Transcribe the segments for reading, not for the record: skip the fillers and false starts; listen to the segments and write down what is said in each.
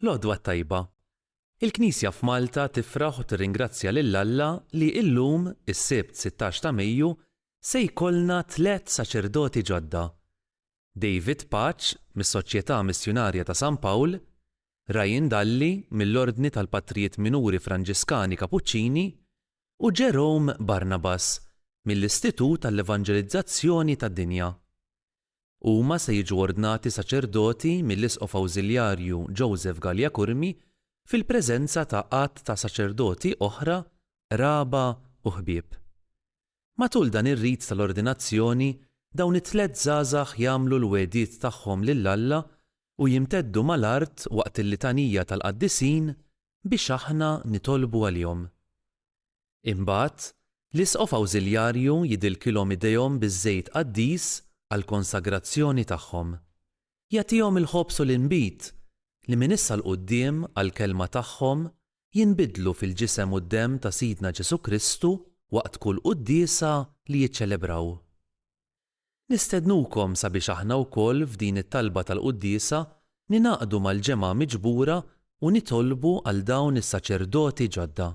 L-għodwa tajba. Il-Knisja f'Malta tifraħ u tirringrazzja lill-Alla li llum is-Sibt 16 ta' Mejju se jkollna 3 saċerdoti ġodda. David Paċ mis-Soċjetà Missjonarja ta' San Pawl, Ryan Dalli mill-Ordni tal-Patrijiet Minuri Franġiskani Kapuċċini u Jerome Barnabas mill-Istitut tal-Evanġelizzazzjoni tad-Dinja. Huma se jiġu ordnati saċerdoti mill-Isqof Awżiljarju Joseph Gallia Kurmi fil-preżenza ta' qatt ta' saċerdoti oħra, raba u ħbieb. Matul dan ir-rit tal-ordinazzjoni, dawn it-3 żgħażagħ jagħmlu l-wegħdiet tagħhom lill-Alla u jimteddu mal-art waqt il-litanija tal-qaddisin biex aħna nitolbu għalihom. Imbagħad, l-Isqof Awżiljarju jidilkilhom idejhom biż-żejt qaddis għall-konsagrazzjoni tagħhom. Jagħtihom il-ħobs u l-inbit li minn issa l-qudiem għall-kelma tagħhom jinbidlu fil-ġisem u d-demm ta' Sidna Ġesu Kristu waqt kull quddiesa li jiċċelebraw. Nistednukom sabiex aħna wkoll f'din it-talba tal-quddiesa ninaqdu mal-ġemgħa miġbura u nitolbu għal dawn is-saċerdoti ġodda.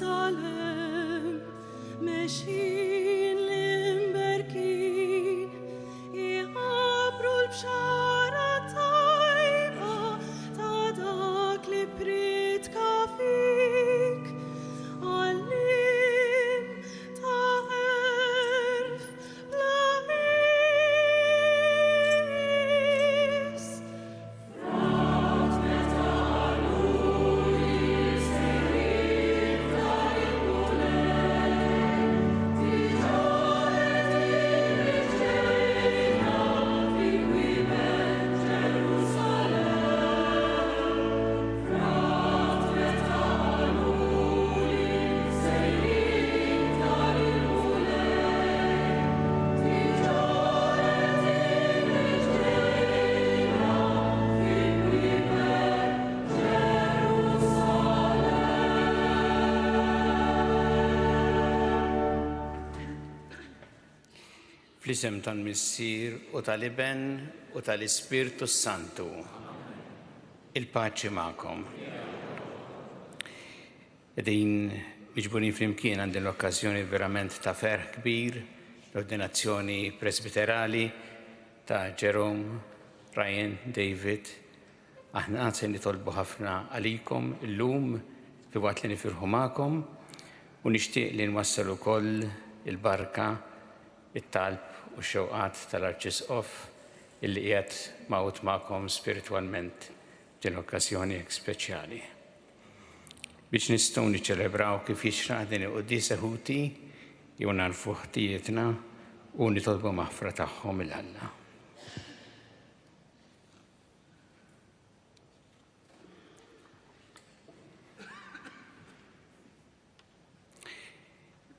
Jerusalem, mexin l-imberkin, iħabru l-bxara tajba ta' dak li pridka fik, għallim ta' erf la is. Fl-isem tal-Missier u tal-Iben u tal-Ispirtu Santu. Il-paċi ma'kom. Din miġburin flimkien għandin l-okkazjoni verament ta' ferħ kbir, l-ordinazzjoni presbiterali ta' Jerome, Ryan, David. Aħna se nitolbu ħafna għalikom illum fi waqt li nifirħu ma'kom u nixtieq li nwassal ukoll il-barka, it-talb u xewqat tal-Arċisqof illi qiegħed mawt magħkom spiritualment din okkażjoni speċjali. Biex nistgħu niċċelebraw kif jixraq din il-Qudiesa Ħuti jew narfu ħtijietna u nitolbu maħfra tagħhom il-Alla.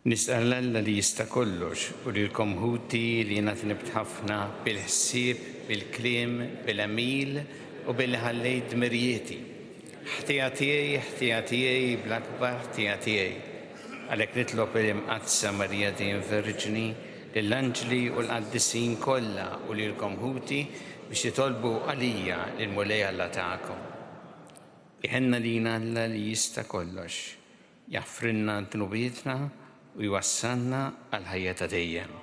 Nis'al Alla li jista' kollox u lilkom Ħuti li jiena tnibt ħafna bil-ħsieb, bil-kliem, bil-għamil u bil-ħallejt mirjieti. Ħtija tiegħi bl-akbar ħtija tiegħi. Għalhekk nitlob il-Imqaddsa Marija Dejjem Verġni lill-anġli u l-qaddisin kollha u lilkom Ħuti biex jitolbu għalija lill-Mulej Alla tagħkom. Iħenna lina Alla li jista' kollox, jaffrinna dnubietna u jwassalna għal ħajja ta' dejjem.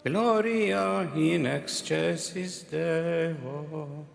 Gloria in excelsis Deo.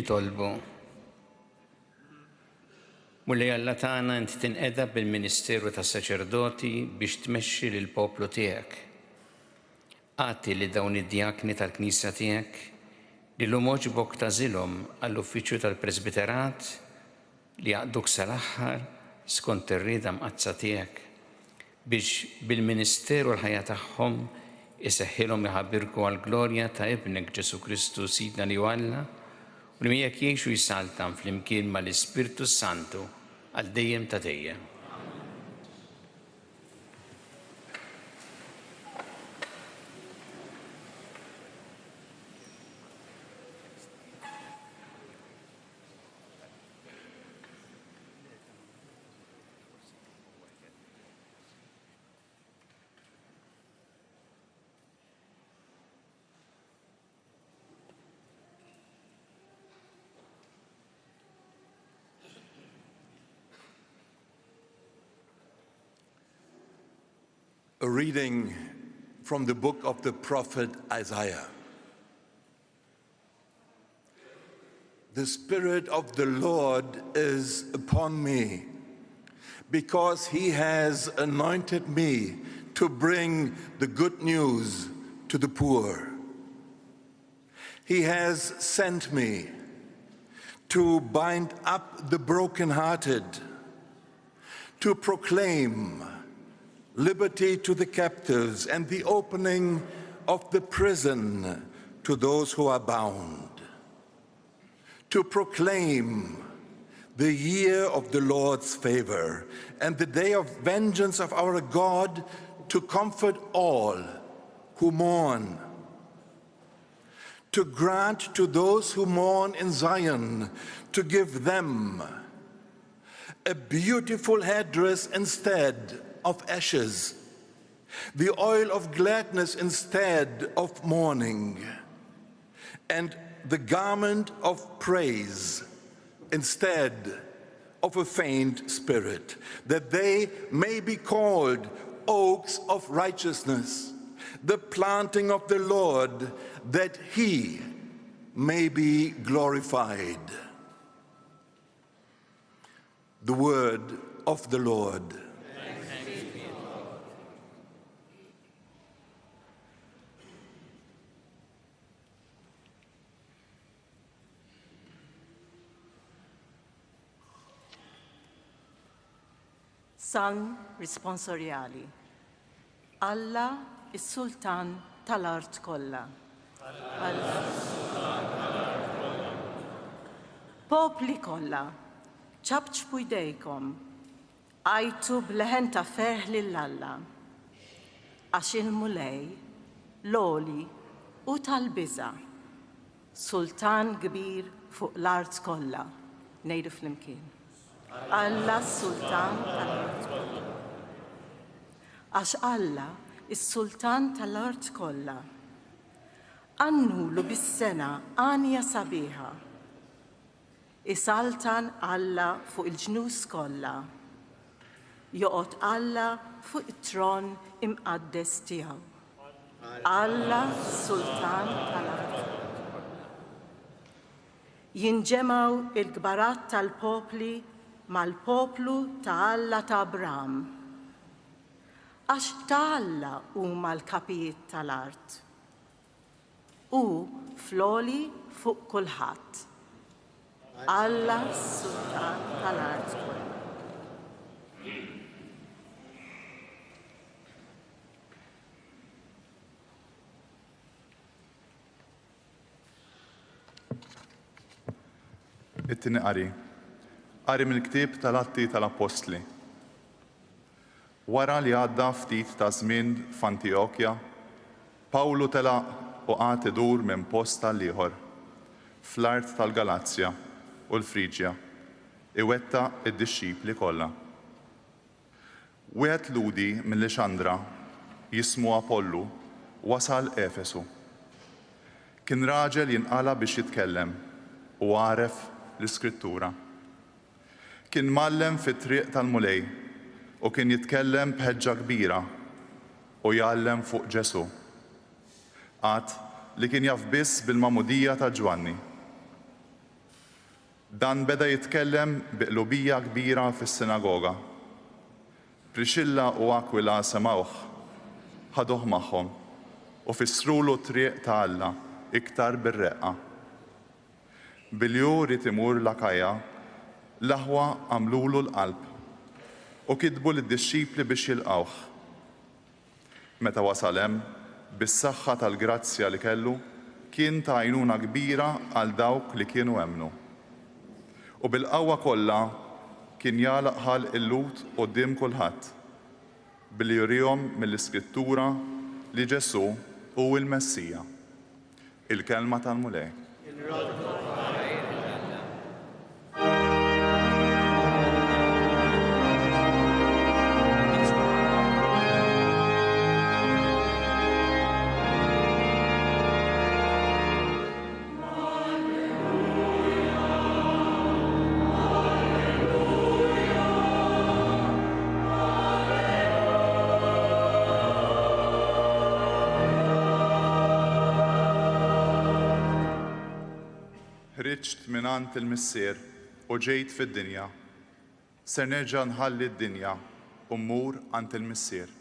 nitolbu. Mulli Alla tagħna inti tinqeda bil-Ministeru tas-Saċerdoti biex tmexxi lill-poplu tiegħek. Għati li dawn id-djakni tal-Knisja tiegħek li l-omoġbok tażilhom għall-uffiċċju tal-Presbiterat li jaqduk sal-aħħar skont ir-rieda mqazza tiegħek biex bil-Ministeru l-ħajja tagħhom iseħħilhom iħabbirku għall-glorja ta' Ibnek Ġesu Kristu Sidna li Alla u li miegħek jgħixu jsaltam flimkien mal-Ispirtu Santu għal dejjem ta' dejjem. A reading from the book of the prophet Isaiah. The Spirit of the Lord is upon me, because he has anointed me to bring the good news to the poor. He has sent me to bind up the brokenhearted, to proclaim liberty to the captives and the opening of the prison to those who are bound, to proclaim the year of the Lord's favor and the day of vengeance of our God, to comfort all who mourn, to grant to those who mourn in Zion, to give them a beautiful headdress instead of ashes, the oil of gladness instead of mourning, and the garment of praise instead of a faint spirit, that they may be called oaks of righteousness, the planting of the Lord, that he may be glorified. The word of the Lord. Salm responsoriali. Alla is-Sultan tal-Art kollha. Popli kollha, ċabċbu jdejkom, għajtu bleħen ta' ferħ lill-Alla, għax il-mulej, l-oli u tal-biża, Sultan kbir fuq l-Art kollha, ngħidu flimkien. Alla s-Sultan tal-Art kollha. Għax Alla is-Sultan tal-Art kollha. Għannulu bis-sena għanja sabiħa. Isaltan Alla fuq il-ġnus kollha. Joqgħod Alla fuq it-tron imqaddes tiegħu. Alla s-Sultan tal-Art kollha. Jinġemgħu il-kbarat tal-popli mal-poplu ta' Alla ta' Abram. Għax ta' Alla huma l-kapijiet tal-art. U floli fuq kulħadd. Alla s-Sultan tal-Art kollha. It-tieni qari mill-ktieb tal-Atti tal-Apostli. Wara li għadda ftit ta' żmien f'Antiokkja, Pawlu telaq u qagħad idur minn post tal-ieħor fl-art tal-Galazzja u l-Friġja, iwettaq id-dixxipli kollha. Wieħed ludi mill-Lixandra jismu Apollu wasal Efesu. Kien raġel jinqala biex jitkellem u għaref l-Iskrittura. Kien mallem fit-triq tal-mulej u kien jitkellem b'ħeġġa kbira u jgħallem fuq Ġesu. Għad li kien jaf biss bil-mamudija ta' Ġwanni. Dan beda jitkellem biqlubija kbira fis-sinagoga. Priscilla u Aquila semawh, ħaduh magħhom u fissrulu triq ta' Alla iktar bir-reqqa. Bilju rid imur l-Akajja, l-aħwa għamlulu l-qalb u kitbu lid-dixxipli biex jilqawh. Meta wasal hemm, bis-saħħa tal-grazzja li kellu, kien ta' għajnuna kbira għal dawk li kienu hemmnu. U bil-qawwa kollha kien jalaq ħal il-lut quddiem kulħadd billi jurihom mill-Iskrittura li Ġesu hu l-Messija. Il-kelma tal-Mulej. Ħriġt minant il-missier u ġejt fid-dinja. Ser nerġa' nħalli d-dinja u mmur għand il-missier.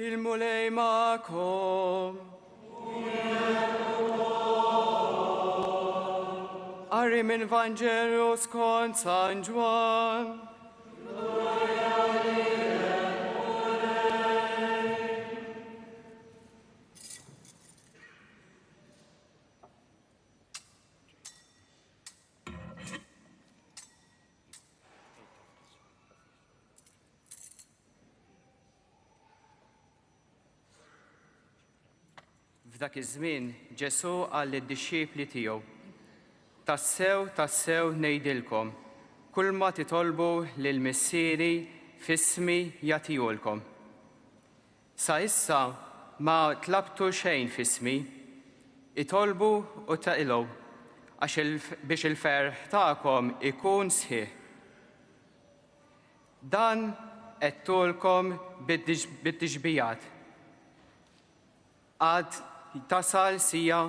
Il-Mulej ma'kom. Qari minn Vanġelu skont San Ġwan. F'dak iż-żmien Ġesu qal lid-dixxiepli tiegħu: Tassew ngħidilkom, kull ma titolbu lill-missieri f'ismi jagħtihulkom. Sa issa ma tlabtu xejn f'ismi, itolbu u taqilgħu għax biex il-ferħ tagħkom ikun sħiħ. Dan qedtulkom bit-tixbijat. Għad tasal sija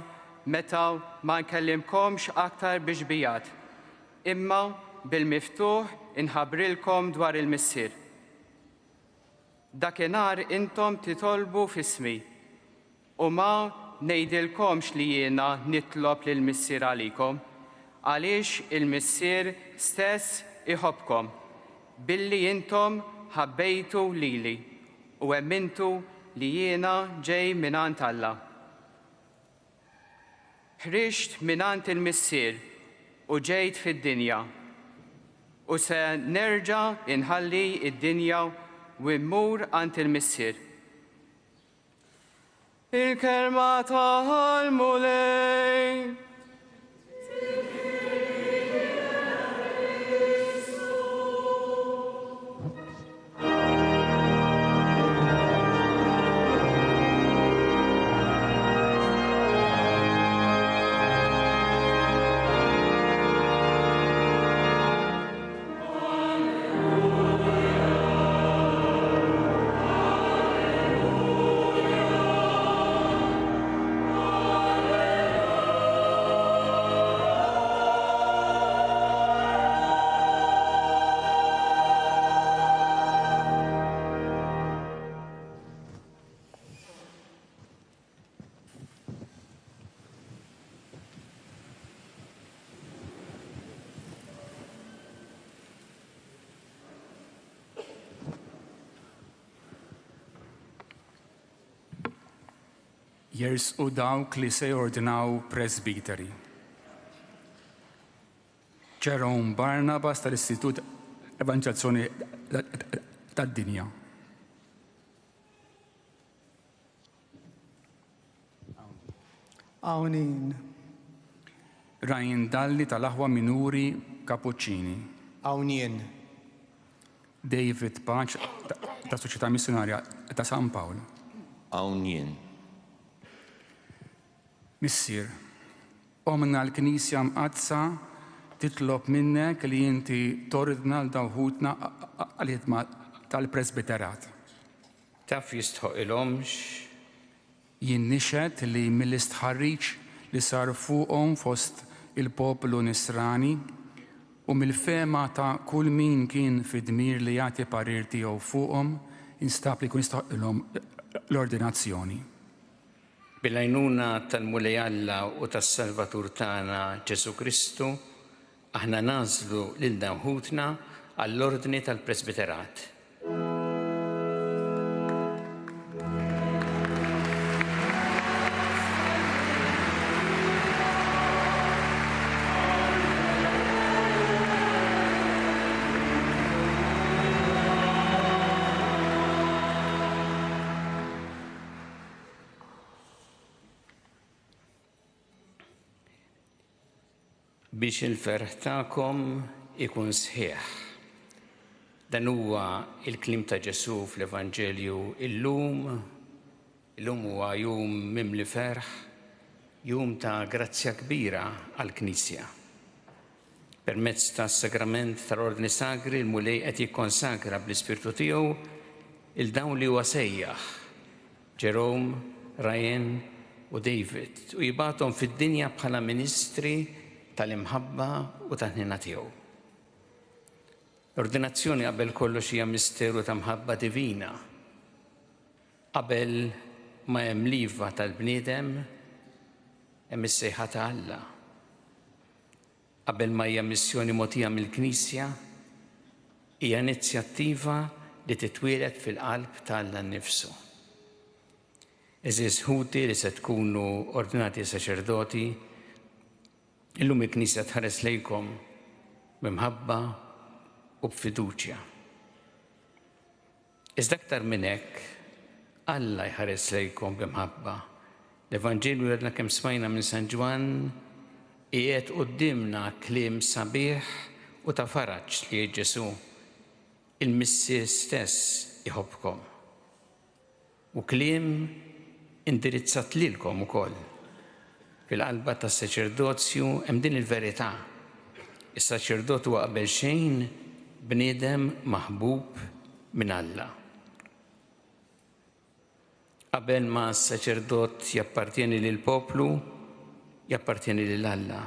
meta ma nkellimkomx aktar bixbijat, imma bil-miftuħ inħabbrilkom dwar il-missier. Dakinhar intom titolbu f'ismi u ma ngħidilkomx li jiena nitlob lill-missier għalikom, għaliex il-missier stess iħobbkom billi intom ħabbejtu lili u emmintu li jiena ġej minant Alla. Ħriġt minant il-missier u ġejt fid-dinja u se nerġa' inħalli id-dinja u mmur għand il-missier. Il-kelma tal-Mulej. jersqu dawk li se jordinaw presbiteri. Jerome Barnabas tal-Istitut Evangelizzazzjoni tad-Dinja. Awnin. Ryan Dalli tal-Aħwa Minuri Cappuccini. Awnien. David Paċ ta' Soċjetà Missjonarja ta' San Paolo. Awnien. Missier, omna l-Knisja mqazza titlob minnek li inti toridna l-dawħutna għal-ħidma tal-presbiterat. Taf jistħoq il-omx Jien nixed li mill-istħarriġ li sar fuqhom fost il-poplu Nisrani u mill-fema ta' kull min kien fid-dmir li jagħti parir tiegħu fuqhom instab li jkun jistħoqilhom l-ordinazzjoni. bil-għajnuna tal-Mulej Alla u tas-Salvatur tagħna Ġesu Kristu, aħna nażlu lil dawħutna għall-ordni tal-presbiterat. Biex il-ferħ tagħkom ikun sħiħ. Dan huwa il-klim ta' Ġesu fl-Evanġelju illum huwa jum mimli ferħ, jum ta' grazzja kbira għall-Knisja. Permezz tas-sagrament tal-Ordni Sagri l-Mulej qed jikkonsagra bl-Ispirtu tiegħu il-dawn li huwa sejjaħ, Jerome, Ryan u David, u jibgħathom fid-dinja bħala ministri tal-imħabba u tal-ħnina tiegħu. L-ordinazzjoni qabel kollox hija misteru ta' mħabba divina. Qabel ma hemm liva tal-bniedem hemm is-sejħa ta' Alla. Qabel ma hija missjoni mogħtija mill-Knisja, hija inizjattiva li titwieled fil-qalb ta' Alla nnifsu. Eżiż ħuti li se tkunu ordinati saċerdoti, illum il-Knisja tħares lejkom b'imħabba u b'fiduċja. Iżda aktar minn hekk, Alla jħares lejkom b'imħabba. L-Evanġelju għedna kemm smajna minn San Ġwan qiegħed qudiemna kliem sabiħ u ta' faraġġ li Ġesu il-Missir stess iħobbkom. U kliem indirizzat lilkom ukoll. Fil-qalba tas-saċerdozju hemm din il-verità. Is-saċerdot huwa qabel xejn bniedem maħbub minn Alla. Qabel ma s-saċerdot jappartieni lil poplu, jappartieni lil Alla.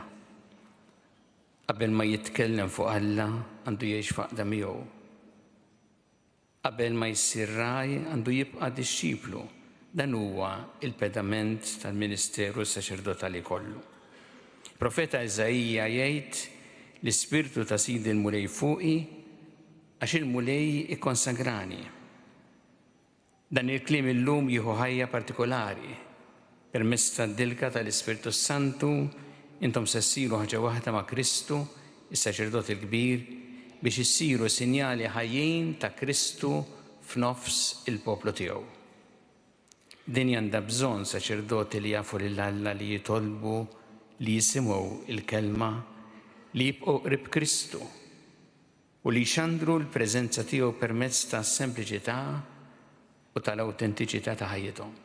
Qabel ma jitkellem fuq Alla, għandu jgħix faqda miegħu. Qabel ma jsir raj, għandu jibqa' dixxiplu. Dan huwa il-pedament tal-Ministeru saċerdotali kollu. Profeta Eżajija jgħid l-Ispirtu ta' Sidi l-Mulej fuqi għax il-Mulej ikkonsagrani. Dan il-kliem illum jieħu ħajja partikolari. Permezz tad-dilka tal-Ispirtu Santu intom se ssiru ħaġa waħda ma' Kristu, is-saċerdot il-kbir, biex issiru sinjali ħajjin ta' Kristu f'nofs il-poplu tiegħu. Din għandha bżonn saċerdoti li jafu lil Alla li jitolbu li jisimgħu il-kelma li jibqgħu qrib Kristu u li jxandru l-preżenza tiegħu permezz ta' sempliċità u tal-awtentiċità ta' ħajjithom.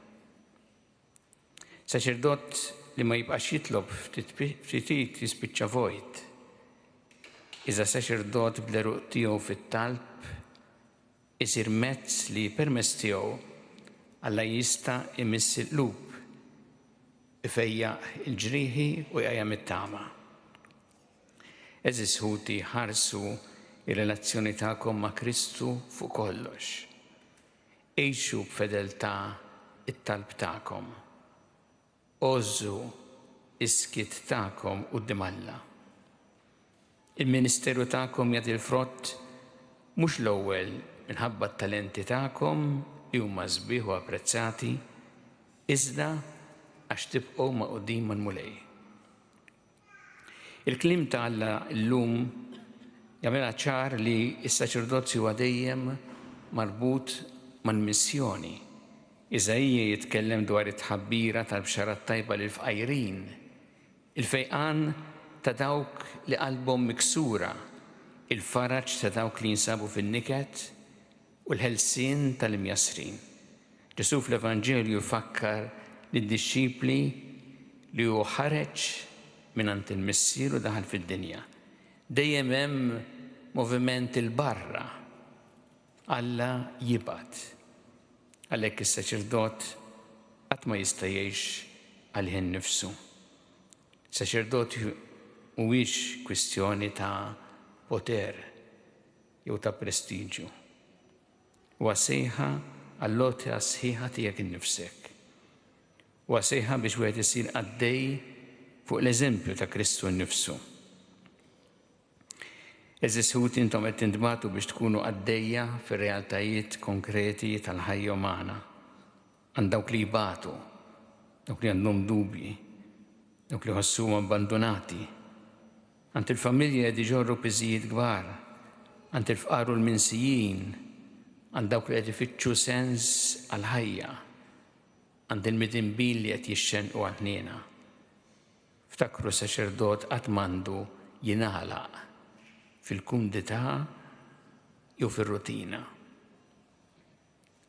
Saċerdot li ma jibqax jitlob ftit jispiċċa vojt. Iżda saċerdot bl-eruq tiegħu fit-talb isir mezz li permezz tiegħu Alla jista' imiss il-qlub, ifejjaq il-ġrieħi u jqajjem it-tama. Eżis ħuti ħarsu ir-relazzjoni tagħkom ma' Kristu fuq kollox. Għixu b'fedeltà it-talb tagħkom. Ożżu is-skiet tagħkom quddiem Alla. Il-Ministeru tagħkom jagħti l-frott mhux l-ewwel minħabba t-talenti tagħkom li huma sbieħ u apprezzati, iżda għax tibqgħu ma' qudiem mal-mulej. Il-klim ta' Alla llum jagħmilha ċar li s-saċerdozju huwa dejjem marbut mal-missjoni. Iżajja jitkellem dwar it-tħabbira tal-bxara tajba lil fqajrin, il-fejqan ta' dawk li qalbhom miksura, il-faraġ ta' dawk li jinsabu fin-niket u l-ħelsien tal-imjasrin. Ġesu fl-Evanġelju fakkar lid-dixxipli li hu ħareġ mingħand il-missier u daħal fid-dinja. Dejjem hemm moviment il-barra, Alla jibgħat. Għalhekk is-saċerdot qatt ma jista' jgħix għalih innifsu. Saċerdot mhuwiex kwistjoni ta' poter jew ta' prestiġju. Huwa sejħa għall-lotja sħiħa tiegħek innifsek. Huwa sejħa biex wieħed isir għaddej fuq l-eżempju ta' Kristu nnifsu. Eżis ħut intom qed tintbagħtu biex tkunu għaddejja fir-realtajiet konkreti tal-ħajja umana. Għand dawk li jbagħtu, dawk li għandhom dubji, dawk li ħossuhom abbandonati. Għand il-familja qed iġorru piżijiet kbar, għand il-fqar u l-minsijin, għand dawk li qed ifittxu sens għall-ħajja, għand il-midinbil li qed jixxenqu għal-ħniena. Ftakru saċerdot qatt m'għandu jingħalaq fil-kumdità jew fir-rutina.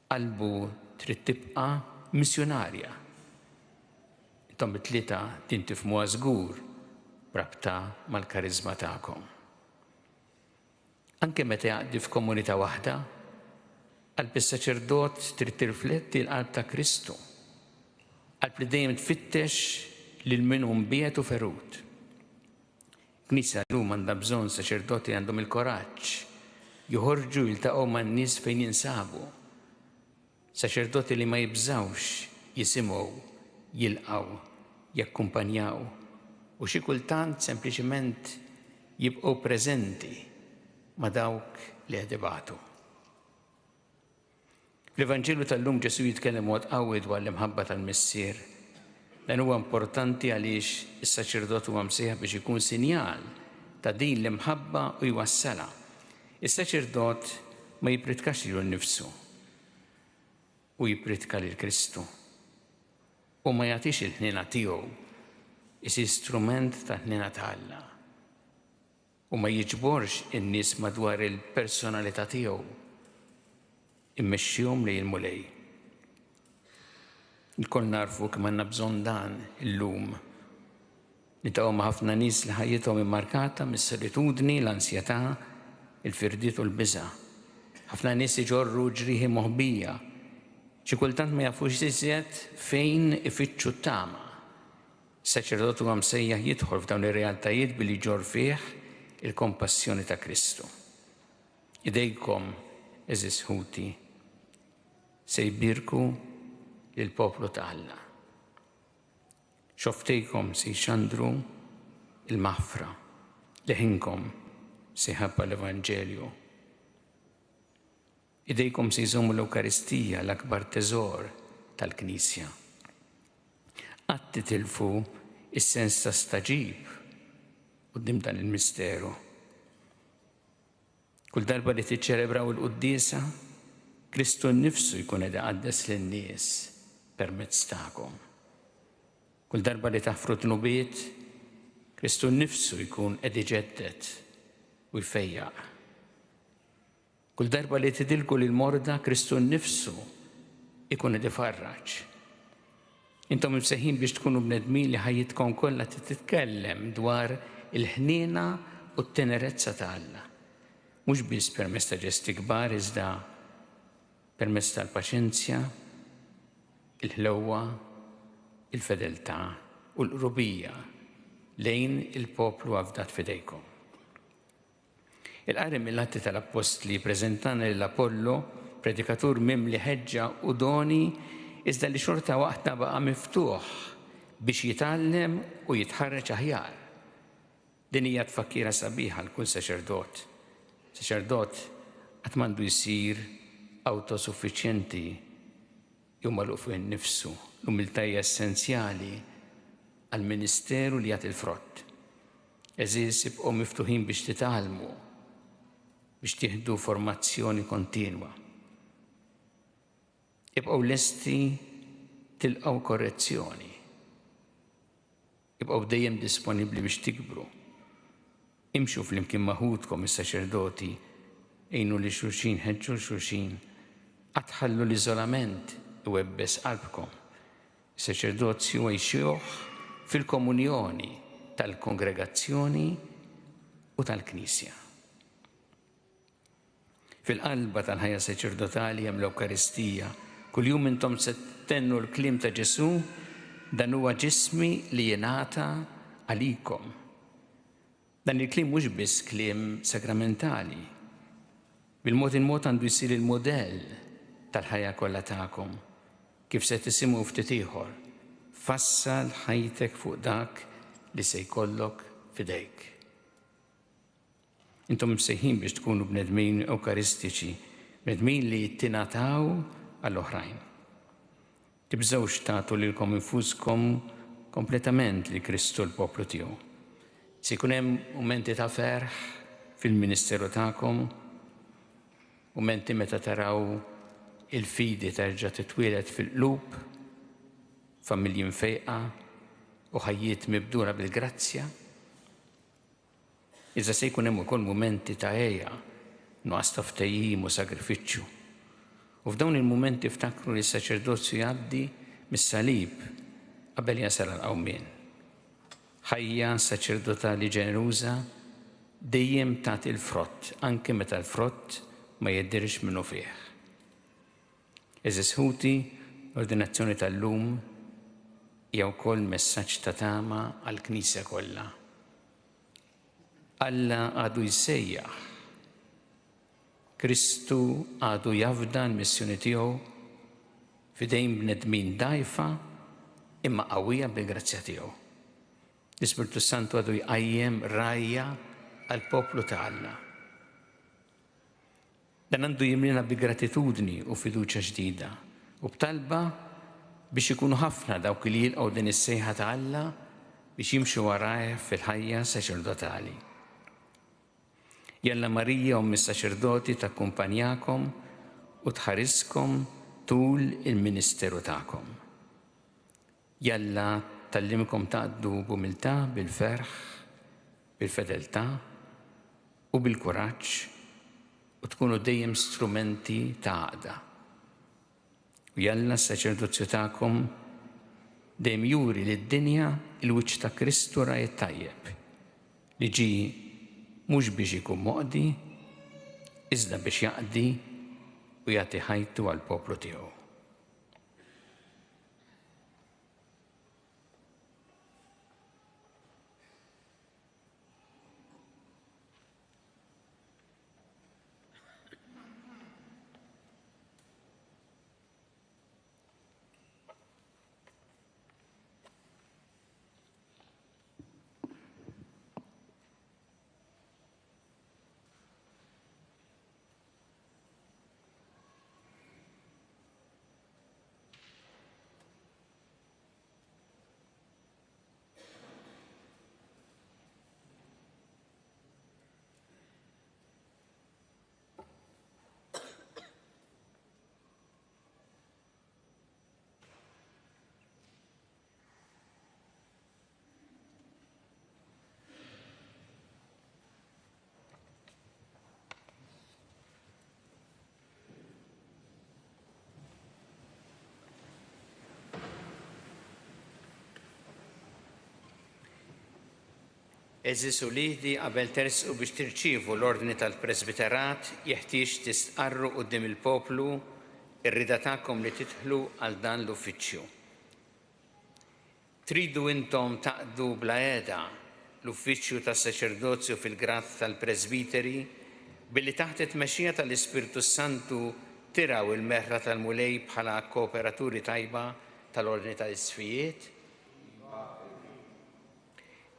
Qalbu trid tibqa' missjonarja. Intom it-tlieta tintifhmuha żgur b'rabta mal-kariżma tagħkom. Anke meta jaqdi f'komunità waħda, qalb is-saċerdot trid tirrifletti l-qalb ta' Kristu. Qalb li dejjem tfittex lil min hu mbiegħed u ferut. Knisja llum għandha bżonn saċerdoti għandhom il-koraġġ joħorġu jiltaqgħu man-nies fejn jinsabu. Saċerdoti li ma jibżawx jisimgħu, jilqgħu, jakkumpanjaw u xi kultant sempliċement jibqgħu preżenti ma' dawk li qed ibagħtu. Fl-Evanġelju tal-lum Ġesu jitkellem mod qawwi dwar l-imħabba tal-missier. Dan huwa importanti għaliex is-saċerdot huwa msejħeb biex ikun sinjal ta' din l-imħabba u jwassalha. Is-saċerdot ma jipritkax lilu nnifsu u jipritka lil Kristu. U ma jagħtix il-ħniena tiegħu isir strument ta' ħniena ta' Alla. U ma jiġborx in-nies madwar il-personalità tiegħu immexxihom lejn il-mulej. Il-koll narfu kemm għandna bżonn dan illum. Nitaqgħu ma' ħafna nies li ħajjithom immarkata mis-solitudni, l-ansjetà, il-firdiet u l-biża'. Ħafna nies iġorru ġrieħi moħbija. Xi kultant ma jafux iżjed fejn ifittxu t-tama. Is-saċerdot huwa msejjaħ jidħol f'dawn ir-realtajiet billi jġorr fih il-kompassjoni ta' Kristu. Idejkom, eżis ħuti, se jbirku lill-poplu ta' Alla. Xoftejkom se jxandru il-maħfra, leħinkom se jħabba l-Evanġelju. Idejkom se jżommu l-Ewkaristija, l-akbar teżor tal-Knisja. Qatt titilfu is-sens ta' staġib quddiem dan il-misteru. Kull darba li tiċċelebraw il-quddiesa, Kristu nnifsu jkun qed iqaddes lin-nies permezz tagħkom. Kull darba li taħfru tnubiet, Kristu nnifsu jkun qed iġedded u jfejjaq. Kull darba li tidilku lil morda, Kristu nnifsu jkun qed ifarraġ. Intom imsejħin biex tkunu bnedmin li ħajjitkom kollha titkellem dwar il-ħniena u t-tenerezza ta' Alla. Mhux biss permezz ta' ġesti kbar iżda permezz tal-paċenzja, il-ħlewwa, il-fedeltà u l-qrubija lejn il-poplu għafdat fidejkom. Il-qari mill-atti tal-Apostli preżentana l-Apollo, predikatur mimli ħeġġa u doni, iżda li xorta waħda baqa' miftuħ biex jitgħallem u jitħarreġ aħjar. Din hija tfakkira sabiħa l-kull saċerdot. Saċerdot qatt m'għandu jsir autosuffiċjenti jummaluq fuq innifsu. L-umiltà hija essenzjali għall-ministeru li jagħti l-frott. Eżis ibqgħu miftuħin biex titgħallmu, biex tieħdu formazzjoni kontinwa. Ibqgħu lesti tilqgħu korrezzjoni. Ibqgħu dejjem disponibbli biex tikbru. Imxu flimkien maħudkom is-saċerdoti, għinu li xulxin, ħeġġu l-xulxin, għatħallu l-iżolament iwebbes qalbkom. Is-saċerdozju għajxjuh fil-komunjoni tal-kongregazzjoni u tal-Knisja. Fil-qalba tal-ħajja saċerdotali hemm l-Ewkaristija. Kuljum intom se tennu l-kliem ta' Ġesu, dan huwa ġismi li jingħata għalikom. Dan il-kliem mhux biss kliem sakramentali. Bil-mod il-mod għandu jsir il-modell tal-ħajja kollha tagħkom. Kif se tisimgħu ftit ieħor, fassal ħajtek fuq dak li se jkollok f'idejk. Intom msejħin biex tkunu bnedmin ewkaristiċi, bnedmin li tingħataw għall-oħrajn. Tibżgħux tagħtu lilkom infuskom kompletament li Kristu l-poplu tiegħu. Se jkun hemm mumenti ta' ferħ fil-ministeru tagħkom, mumenti meta taraw il-fidi terġa' titwieled fil-qlub, familji mfejqa u ħajjiet mibdura bil-grazzja. Iżda se jkun hemm ukoll mumenti ta' għejja, nuqqas ta' ftehim u sagrifiċċju. U f'dawn il-mumenti ftakru li s-saċerdozju jgħaddi mis-salib qabel jasal għall-qawmien. Ħajja saċerdotali ġeneruża dejjem tagħti l-frott, anke meta l-frott ma jiddirx minnu fih. Eżis ħuti, l-ordinazzjoni tal-lum hija wkoll messaġġ ta' tama għall-Knisja kollha. Alla għadu jsejjaħ. Kristu għadu jafda l-missjoni tiegħu f'idejn bnedmin dgħajfa imma qawwija bil-grazzja tiegħu. L-Ispirtu Santu għadu jqajjem rajja għall-poplu ta' Alla. Dan għandu jimlina bi gratitudni u fiduċa ġdida u b'talba biex ikunu ħafna dawk li jilqgħu din is-sejħa ta' Alla biex jimxu warajh fil-ħajja saċerdotali. Jalla Marija Ommi s-saċerdoti takkumpanjakom u tħariskom tul il-ministeru tagħkom. Jalla tallimkom taqdu b'umiltà, bil-ferħ, bil-fedeltà u bil-kuraġġ u tkunu dejjem strumenti ta' għaqda. U jalla s-saċerdozzju tagħkom dejjem juri lid-dinja il-wiċċ ta' Kristu rajet tajjeb li ġi mhux biex ikun moqdi, iżda biex jaqdi u jagħti ħajtu għall-poplu tiegħu. Eżis uliedi qabel tersqu biex tirċievu l-ordni tal-presbiterat jeħtieġ tistqarru quddiem il-poplu ir-rida tagħkom li tidħlu għal dan l-uffiċċju. Tridu intom taqdu bla għeda l-uffiċċju tas-saċerdozju fil-grad tal-presbiteri billi taħt it-tmexxija tal-Ispirtu Santu tiraw il-meħra tal-mulej bħala kooperaturi tajba tal-ordni tal-isfijiet.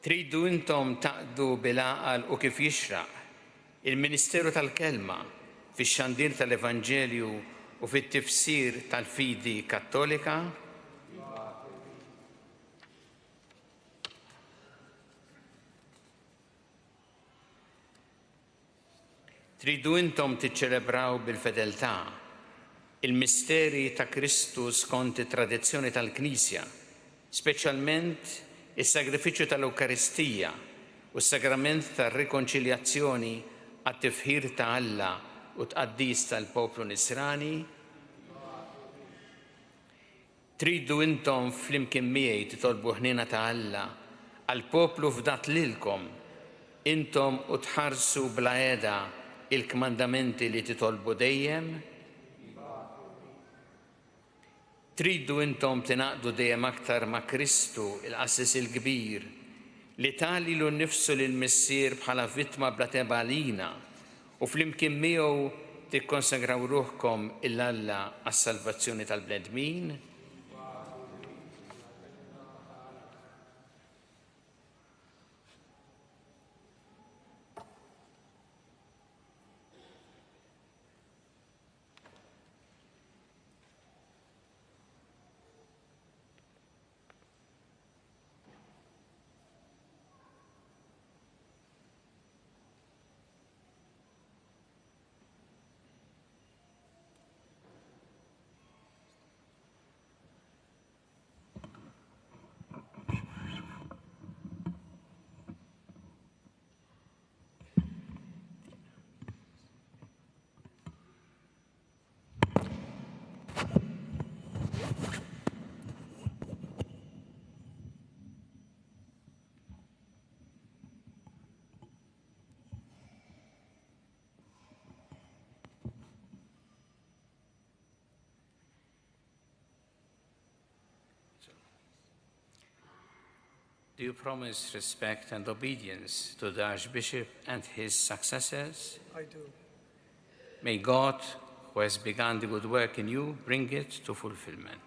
Tridu intom taqdu bil-għaqal u kif jixraq il-Ministeru tal-Kelma fix-xandir tal-Evanġelju u fit-tifsir tal-fidi Kattolika tridu intom tiċċelebraw bil-fedeltà il-misteri ta' Kristu skont it-tradizzjoni tal-Knisja, speċjalment is-sagrifiċċju tal-Ewkaristija u s-sagrament tar-rikonċiljazzjoni għat-tifħir ta' Alla u tqaddis tal-poplu Nisrani. Tridu intom flimkien miegħi titolbu ħniena ta' Alla għall-poplu fdat lilkom intom u tħarsu bla għeda il-kmandamenti li titolbu dejjem. Tridu intom tinaqdu dejjem aktar ma' Kristu il-qassis il-kbir li tali lu nnifsu lill-missier bħala vittma bla teba għalina u flimkien miegħu tikkonsagraw ruħkom il-Alla għas-salvazzjoni tal-bnedmin. Do you promise respect and obedience to the Archbishop and his successors? I do. May God, who has begun the good work in you, bring it to fulfillment.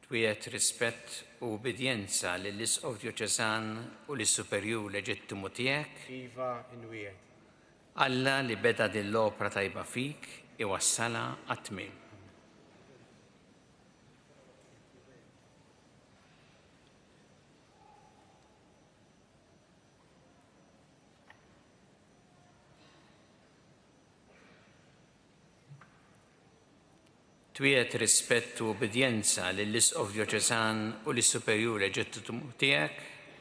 Twiet rispett u ubidjenza lill-Isqof Djoċesan u lis-Superjur Leġittimu tiegħek. Iva inwiet. Alla li beda din l-opra tajba fik iwassala għat-tmiem. Twiet rispett u ubidjenza lill-Isqof Djoċesan u lis-Superjur Leġittimu tiegħek.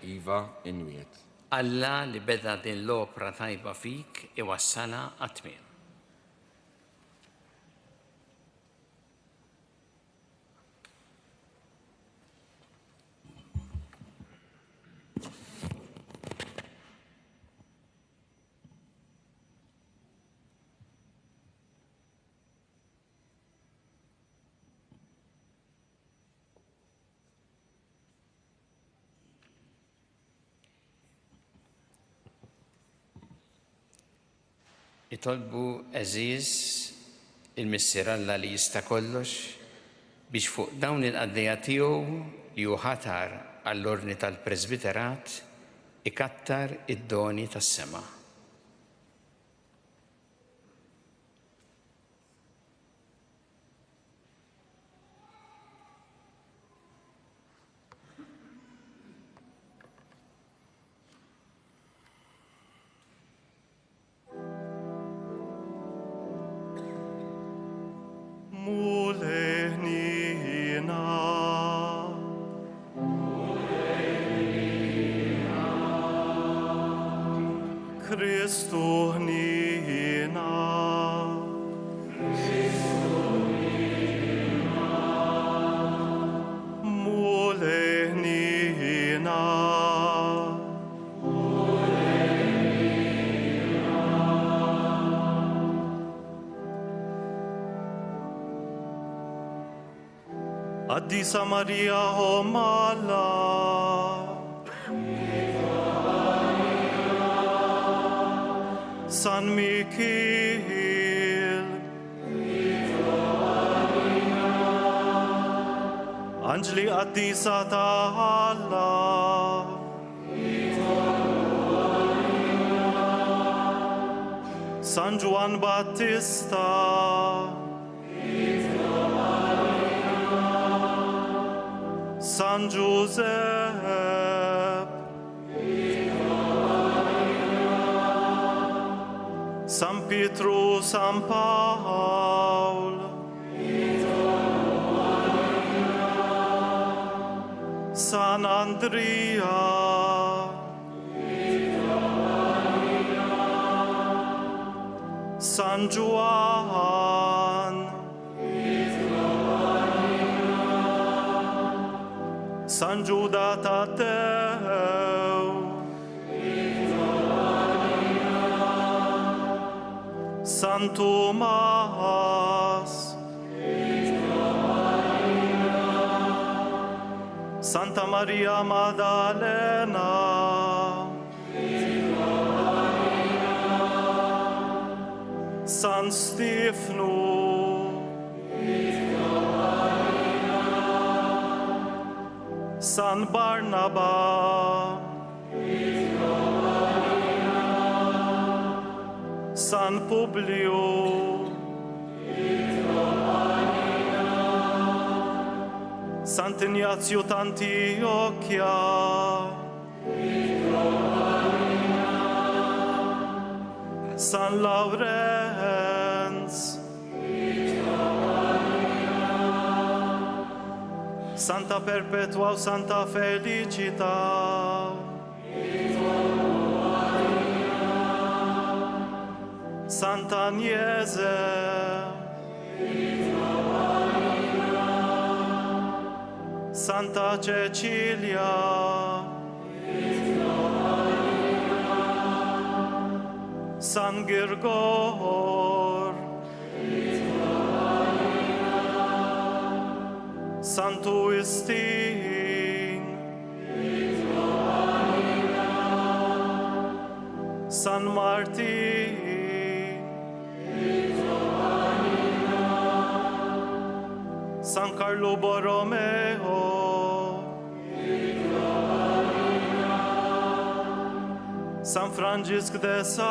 Iva inwiet. Alla li beda din l-opra tajba fik iwassala għat-tmiem. Itolbu Aziz il-Missier Alla li jista' kollox biex fuq dawn il-qaddejja tiegħu li hu ħatar għall-ordni tal-Presbiterat ikattar id-doni tas-sema. Cristo hnina. Mule hnina. Addisa Maria Homala. San Michiel. Angeli Addisa Allah. San Juan Battista. San Giuseppe. San Pietro, San Paul. San Andrea. San Juan. San Giuda Taddeo. San Tomas. Santa Maria Maddalena. San Stefano. San Barnaba. San Publio. Sant'Ignazio d'Antiochia. San Laurenz. Santa Perpetua o Santa Felicita. Santa Agnese. Santa Cecilia. San Girgor. Santo Istin. San Martin. San Carlo Borromeo. San Francisco de Sales.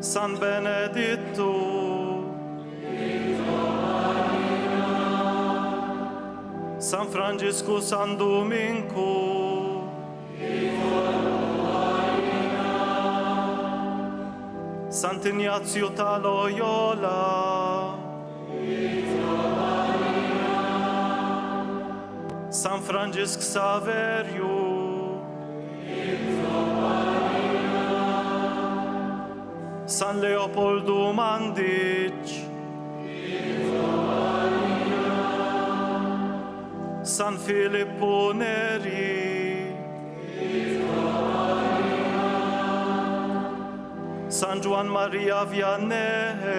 San Benedetto. San Francisco, San Domingo. Sant'Ignazio da Loyola. San Francisco Saverio. San Leopoldo Mandic. San Filippo Neri. San Juan Maria Vianney.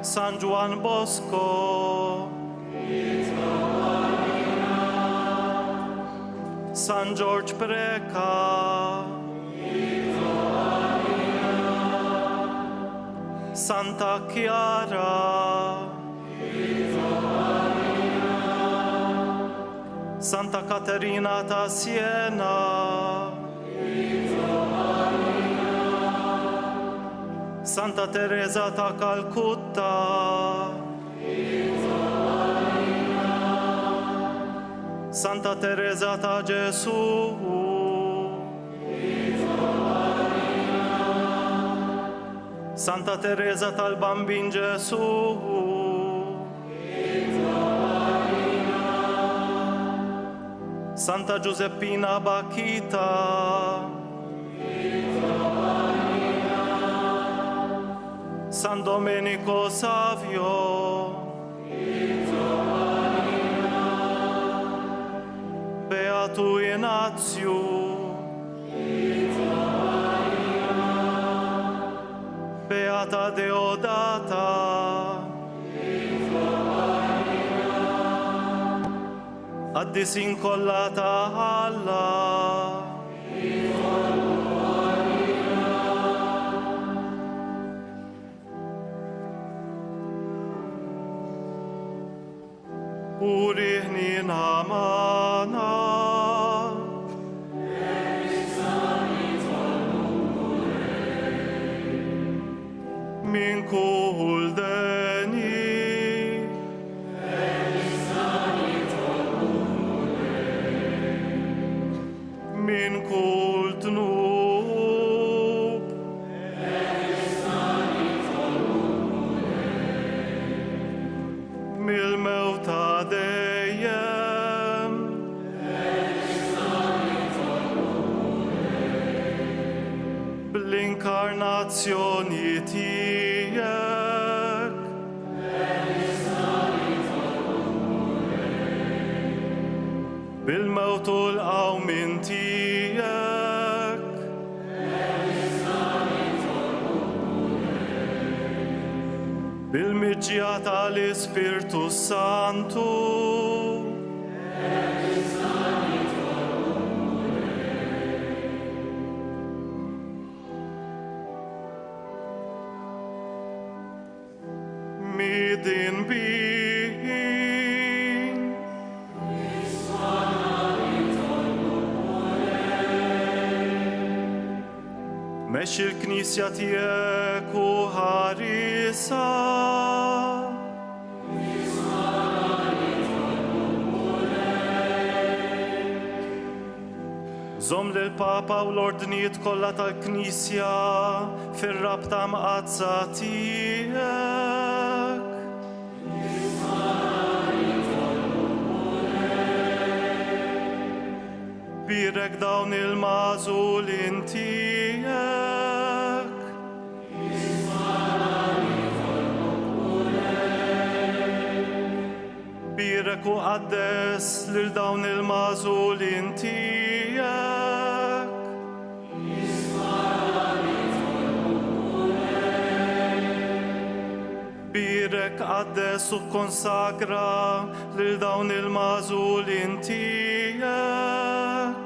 San Juan Bosco. San George Breca. Santa Chiara. Santa Caterina da Siena. Santa Teresa da Calcutta. Santa Teresa da Gesù. Santa Teresa dal Bambin Gesù. Santa Giuseppina Bacchita. San Domenico Savio. Beato Ignazio. Beata Deodata. qaddisin kollha ta' Alla. Uriħni namana. Min kull deni. Min kull tnub. Mil-mewta dejjem. Bl-inkarnazzjoni tijek. Bil-mewt u l-qawmin tijek. Bil-miġja tal-Ispirtu Santu. Midin bin. Mex il-Knisja tiegħek u ħarisa. Żomm lill-Papa u l-ordnijiet kollha tal-Knisja fir-rabta mqazza tiegħek. Birek dawn il-magħżulin tiegħek. Birek u qaddes lil dawn il-magħżulin tiegħek. Birek qaddes u konsagra lil dawn il-magħżulin tiegħek.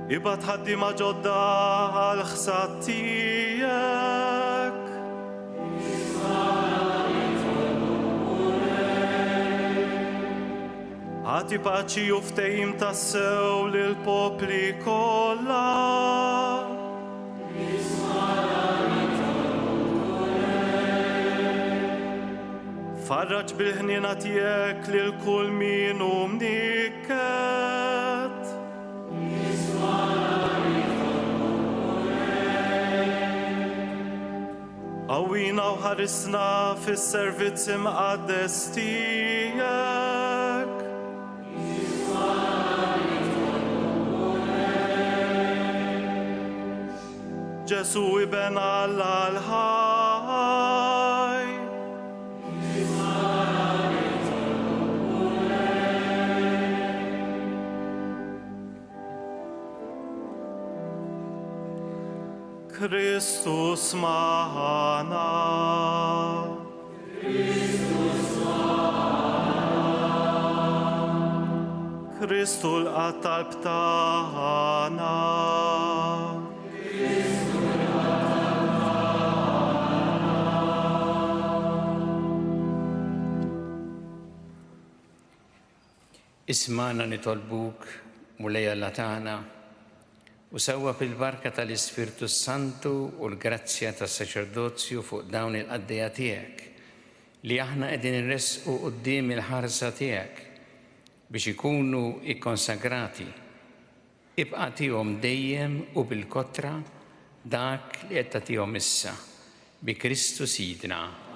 Ibad ħaddiema ġodda għal-ħsad tiegħek. Ħati paċi u ftehim tassew lill-popli kollha. Farraġ bil-ħniena tiegħek lil kull min hu mniekket. Qawwina u ħarisna fis-servizz imqaddes tiegħek. Ġesu iben Alla l-ħaj. Kristus maħana. Kristu l-qatalb taħana. Ismana nitolbuk mulej Alla tagħna u sewwa bil-barka tal-Ispirtu Santu u l-grazzja tas-saċerdozju fuq dawn il-qaddejja tiegħek li aħna qegħdin irresqu quddiem il-ħarsa tiegħek biex ikunu ikkonsagrati. Ibqa' tihom dejjem u bil-kotra dak li qed tagħtihom issa bi Kristu Sidna.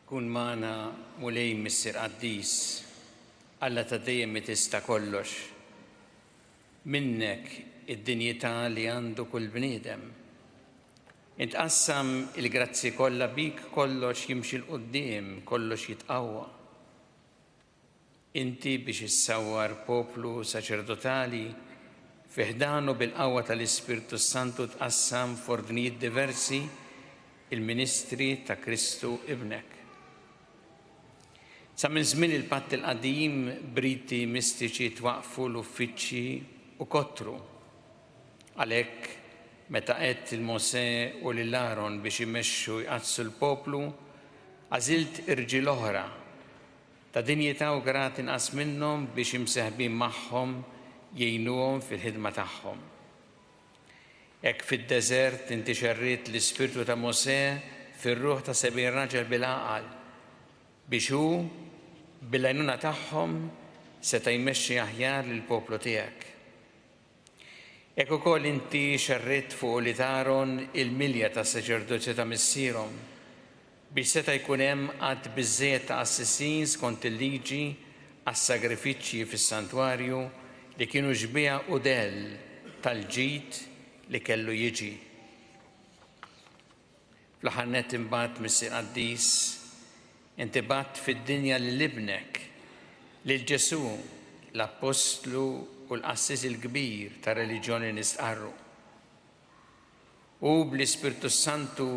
kun maħna mulej Missir Qaddis, Alla ta' dejjem tista' kollox. Minnek id-dinjità li għandu kull bniedem. Intqassam il-grazzi kollha bik kollox jimxi l-qudiem, kollox jitqawwa. Inti biex issawwar poplu saċerdotali fiħdanu bil-qawwa tal-Ispirtu Santu tqassam f'ordnijiet diversi il-ministri ta' Kristu Ibnek. Sa minn żmien il-Patt il-qadim briti mistiċi twaqfu l-uffiċċji u kottru. Għalhekk meta qed il-Mosè u lil-Aaron biex imexxu jqazzu l-poplu, għażilt irġiel oħra ta' dinjità u grat inqas minnhom biex imseħbin magħhom jgħinuhom fil-ħidma tagħhom. Hekk fid-deżert inti xerriet l-ispirtu ta' Mosè fir-ruħ ta' 70 raġel bil-għaqal biex hu bil-għajnuna tagħhom seta' jmexxi aħjar lill-poplu tiegħek. Hekk ukoll inti xerriet fuq li Aaron il-milja ta' saċerdozja ta' missierhom biex seta' jkun hemm qatt biżżejjed ta' assissin skont il-liġi għas-sagrifiċċji fis-santwarju li kienu ġbija udell tal-ġid li kellu jiġi. Fl-aħħar nett imbagħad Missir Qaddis inti batt fid-dinja lil-ibnek, lil Ġesu, l-Apostlu u l-Qassis il-kbir ta' reliġjoni nistqarru. U bl-Ispirtu Santu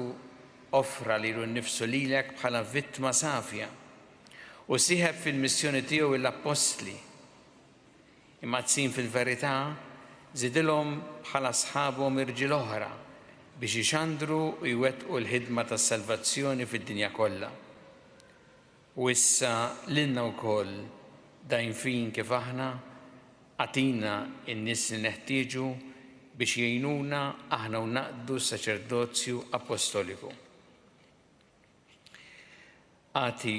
offra lilu nnifsu lilek bħala vittma safja u sieħeb fil-missjoni tiegħu l-Apostli. Imma tzin fil-verità żidilhom bħala sħabhom irġiel oħra biex ixandru u jwettqu l-ħidma tas-salvazzjoni fid-dinja kollha. U issa lilna wkoll dajn fin kif aħna għatina n-nies li neħtieġu biex jgħinuna aħna u naqdu s-saċerdozju apostoliku. Għati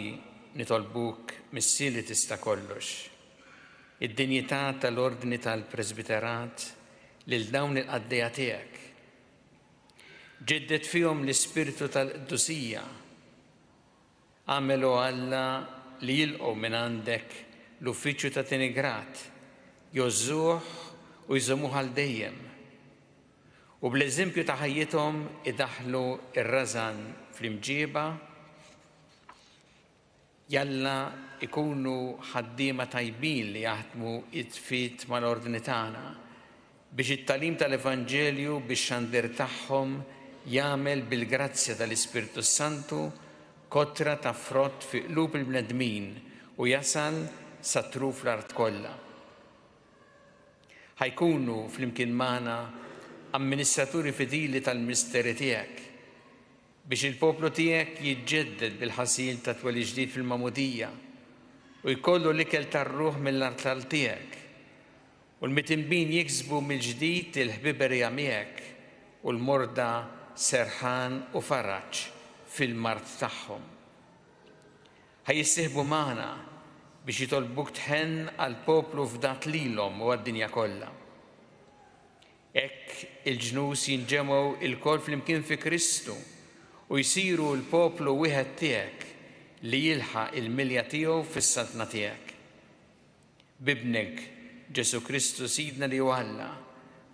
nitolbuk missi li tista' kollox, id-dinjità tal-ordni tal-presbiterat lil dawn il-qaddejja tiegħek. Ġeddet fihom l-ispirtu tal-qdusija. Għamelu Alla li jilqgħu minn għandek l-uffiċċju ta' tieni grad, jożżuh u jżommuh għal dejjem. U bl-eżempju ta' ħajjithom idaħħlu ir-rażan fl-imġieba, jalla ikunu ħaddiema tajbin li jaħdmu it-tfit mal-ordni tagħna biex it-talim tal-Evanġelju biex xandir tagħhom jagħmel bil-grazzja tal-Ispirtu Santu kotra ta' frott fi qlub il-bnedmin u jasal sa truf l-art kollha. Ħajkunu flimkien magħna amministraturi fidili tal-misteri tiegħek biex il-poplu tiegħek jiġġedded bil-ħasil ta' tweli ġdid fil-Magħmudija u jkollu l-ikel tar-ruħ mill-artal tiegħek u l-mitinbin jiksbu mill-ġdid il-ħbiberija miegħek u l-morda serħan u faraġġ fil-mart tagħhom. Ħajjissieħbu magħna biex jitolbuk tħenn għal poplu f'dat lilhom u għad-dinja kollha. Hekk il-ġnus jinġemgħu il-kol flimkien fi Kristu u jsiru l-poplu wieħed tiegħek li jilħaq il-milja tiegħu fis-saltna tiegħek. Bibnek Ġesu Kristu Sidna li hu Alla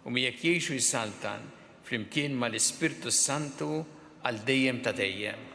u miegħek jgħixu jsaltan flimkien mal-Ispirtu Santu għal dejjem ta' dejjem.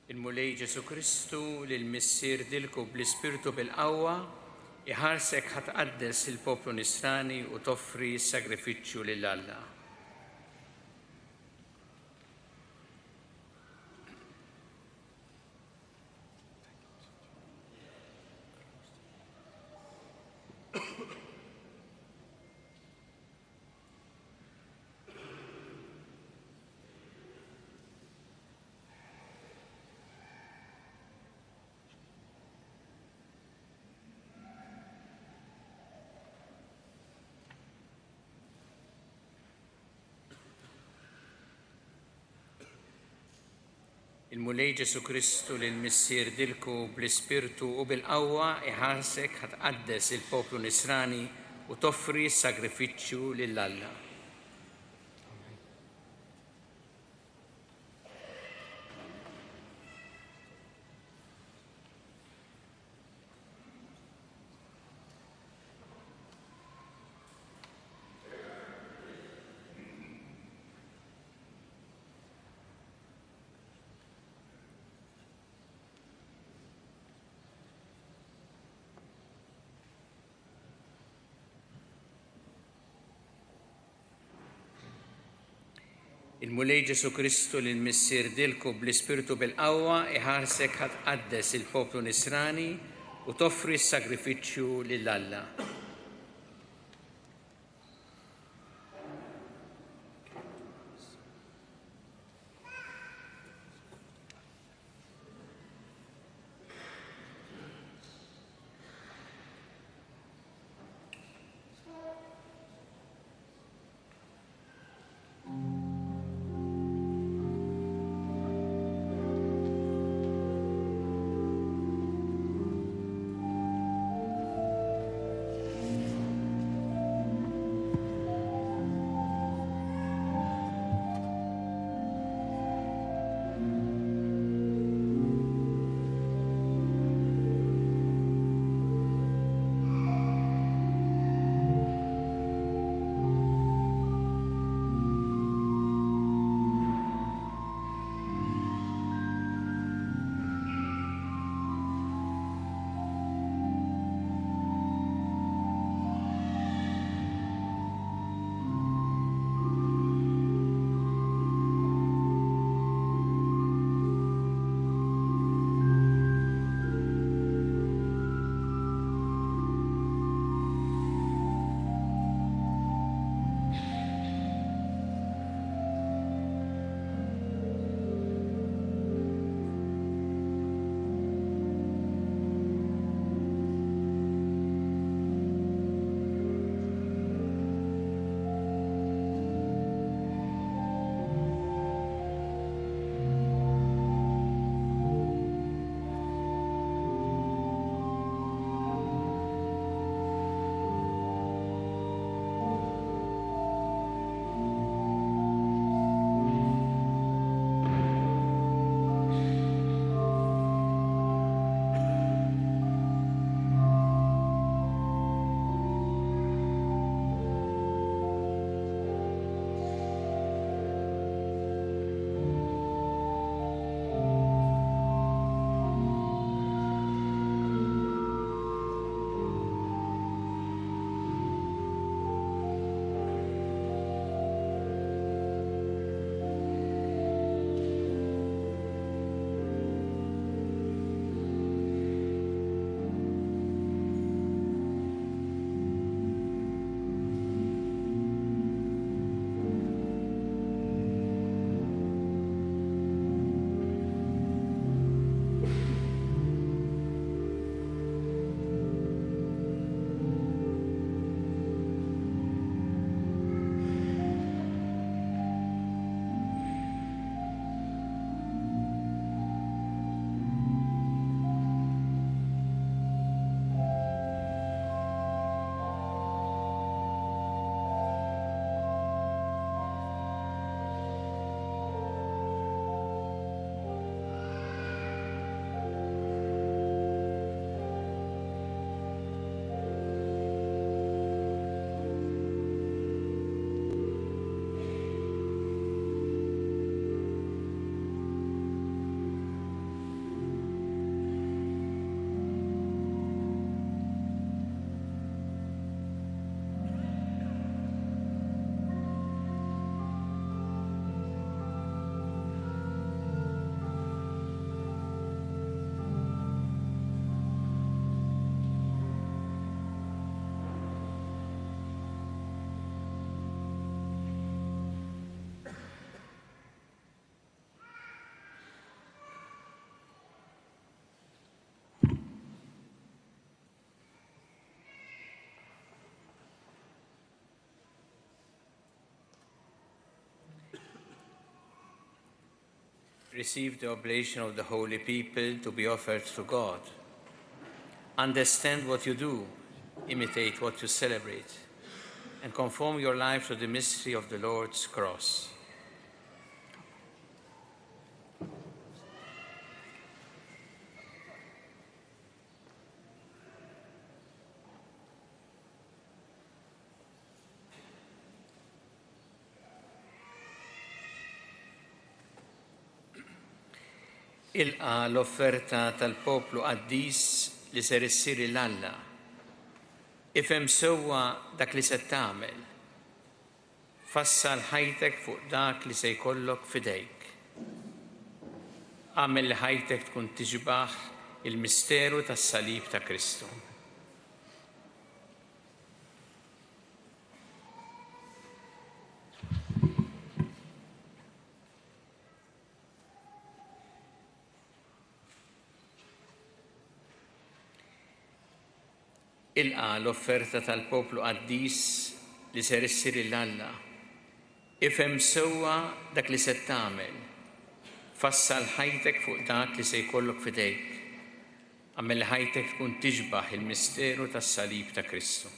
Il-Mulej Ġesu Kristu li l-missier dilku bl-Ispirtu bil-qawwa iħarsek ħatqaddes il-poplu Nisrani u toffri s-sagrifiċċju lil Alla. Il-Mulej Ġesu Kristu li l-missier dilku bl-Ispirtu u bil-qawwa iħarsek ħatqaddes il-poplu Nisrani u toffri s-sagrifiċċju lil Alla. Il-Mulej Ġesu Kristu li l-missier dilku bl-Ispirtu bil-qawwa iħarsek ħatqaddes il-poplu Nisrani u toffri s-sagrifiċċju lil Alla. receive the oblation of the holy people to be offered to God. Understand what you do, imitate what you celebrate, and conform your life to the mystery of the Lord's cross. Ilqa l-offerta tal-poplu qaddis li ser issir l-Alla. Ifhem sewwa dak li se tagħmel. Fassal ħajtek fuq dak li se jkollok f'idejk. Għamel li ħajtek tkun tiġbaħ il-misteru tas-salib ta' Kristu. Ilqa l-offerta tal-poplu qaddis li ser issir l-Alla. Ifhem sewwa dak li se tagħmel. Fassal ħajtek fuq dak li se jkollok f'idejk. Għamel li ħajtek tkun tiġbaħ il-misteru tas-salib ta' Kristu.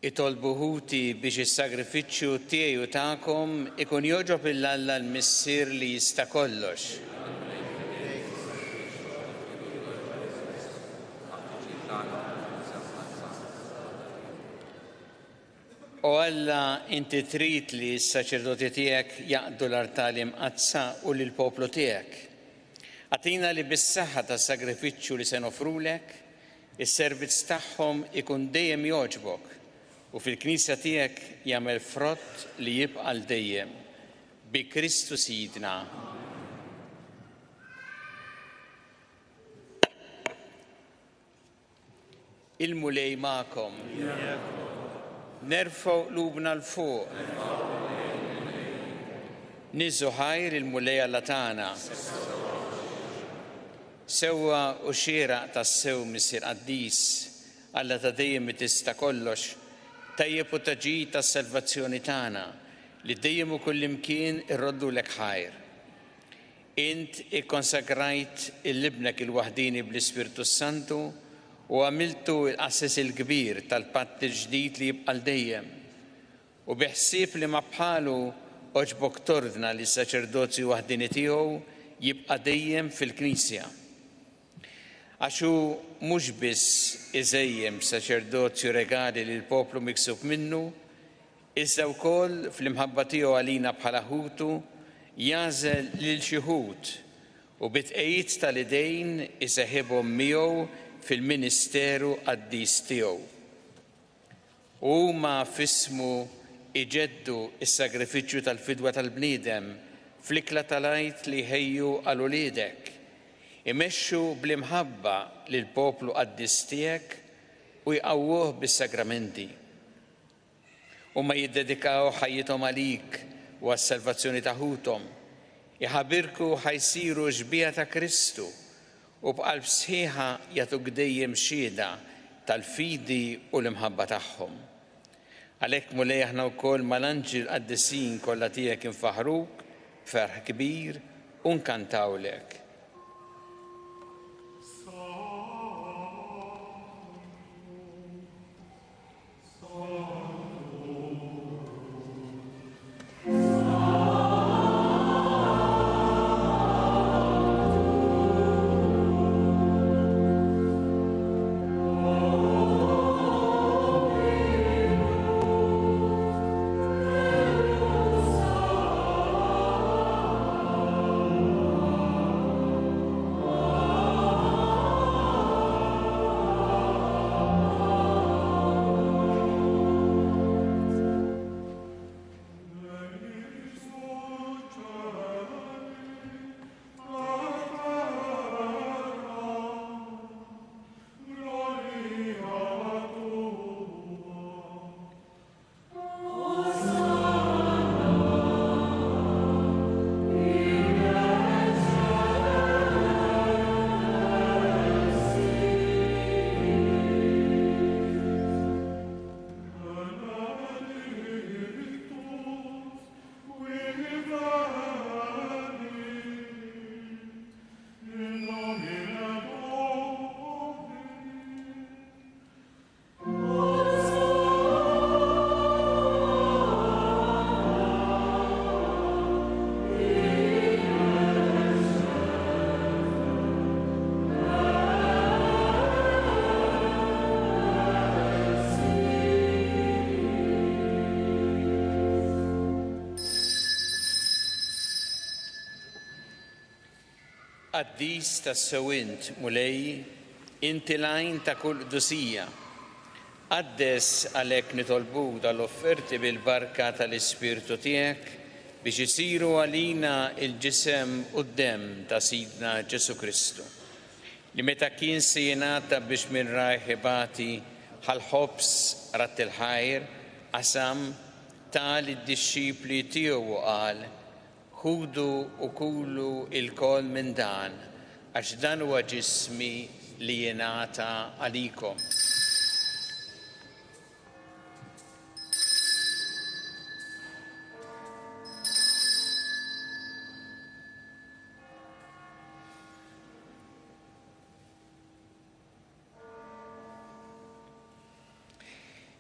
itolbuħuti biex is-sagrifiċċju tiegħi u tagħkom ikun joġob il-Alla l-Missier li jista' kollox. U Alla inti trid li s-saċerdoti tiegħek jaqdu l-artali mqazza u lill poplu tiegħek. Għatina li bis-saħħa tas-sagrifiċċju li se nofrulek, is-servizz tagħhom ikun dejjem jogħġbok u fil-Knisja tiegħek jagħmel frott li jibqa' l dejjem. Bi Kristu Sidna. Il-mulej magħkom. Nerfgħu qlubna l-fuq. Niżu ħajr il-mulej Alla tagħna. Sewwa u xieraq tas-sew Missier Qaddis, Alla ta' dejjem tista' kollox, tajjeb u taġid tas-salvazzjoni tagħna li dejjem u kullimkien irroddulek ħajr. Int ikkonsagrajt il-libnek il-waħdini bl-Ispirtu Santu u għamiltu l-qassis il-kbir tal-patt il-ġdid li jibqa' dejjem. U biħsieb li ma bħalu oġbok tordna li s-saċerdozju waħdini tiegħu jibqa' dejjem fil-Knisja. Għaxu mhux biss iżejjem saċerdozju regali lil poplu miksub minnu, iżda wkoll fl-imħabba tiegħu għalina bħala ħutu jażel lil xi ħud u bitqejjed tal-idejn iseħħibhom miegħu fil-Ministeru Qaddis tiegħu. Huma f'ismu iġeddu s-sagrifiċċju tal-fidwa tal-bniedem fl-ikla tal-għid li jħejju għal uliedek. Imexxu bl-imħabba lill poplu Qaddis tiegħek u jqawwuh bis-sagramenti. Huma jiddedikaw ħajjithom għalik u għas-salvazzjoni ta' ħuthom. Iħabirku ħajsiru ġbija ta' Kristu u b'qalb sħiħa jagħtuk dejjem xhieda tal-fidi u l-imħabba tagħhom. Għalhekk mulej aħna wkoll mal-anġel qaddisin kollha tiegħek infaħruk b'ferħ kbir u nkantawlek. Qaddis tas-sewint mulej, inti l-għajn ta' kull qdusija. Qaddes għalhekk nitolbuk dal-offerti bil-barka tal-Ispirtu tiegħek biex isiru għalina il-ġisem u d-demm ta' Sidna Ġesu Kristu. Li meta kien se jingħata biex minn rajħibati ħal-ħobs rat il-ħajr qasam tal id-dixxipli tiegħu qal ħudu u kulu il-kol minn dan, għax dan huwa ġismi li jingħata għalikom.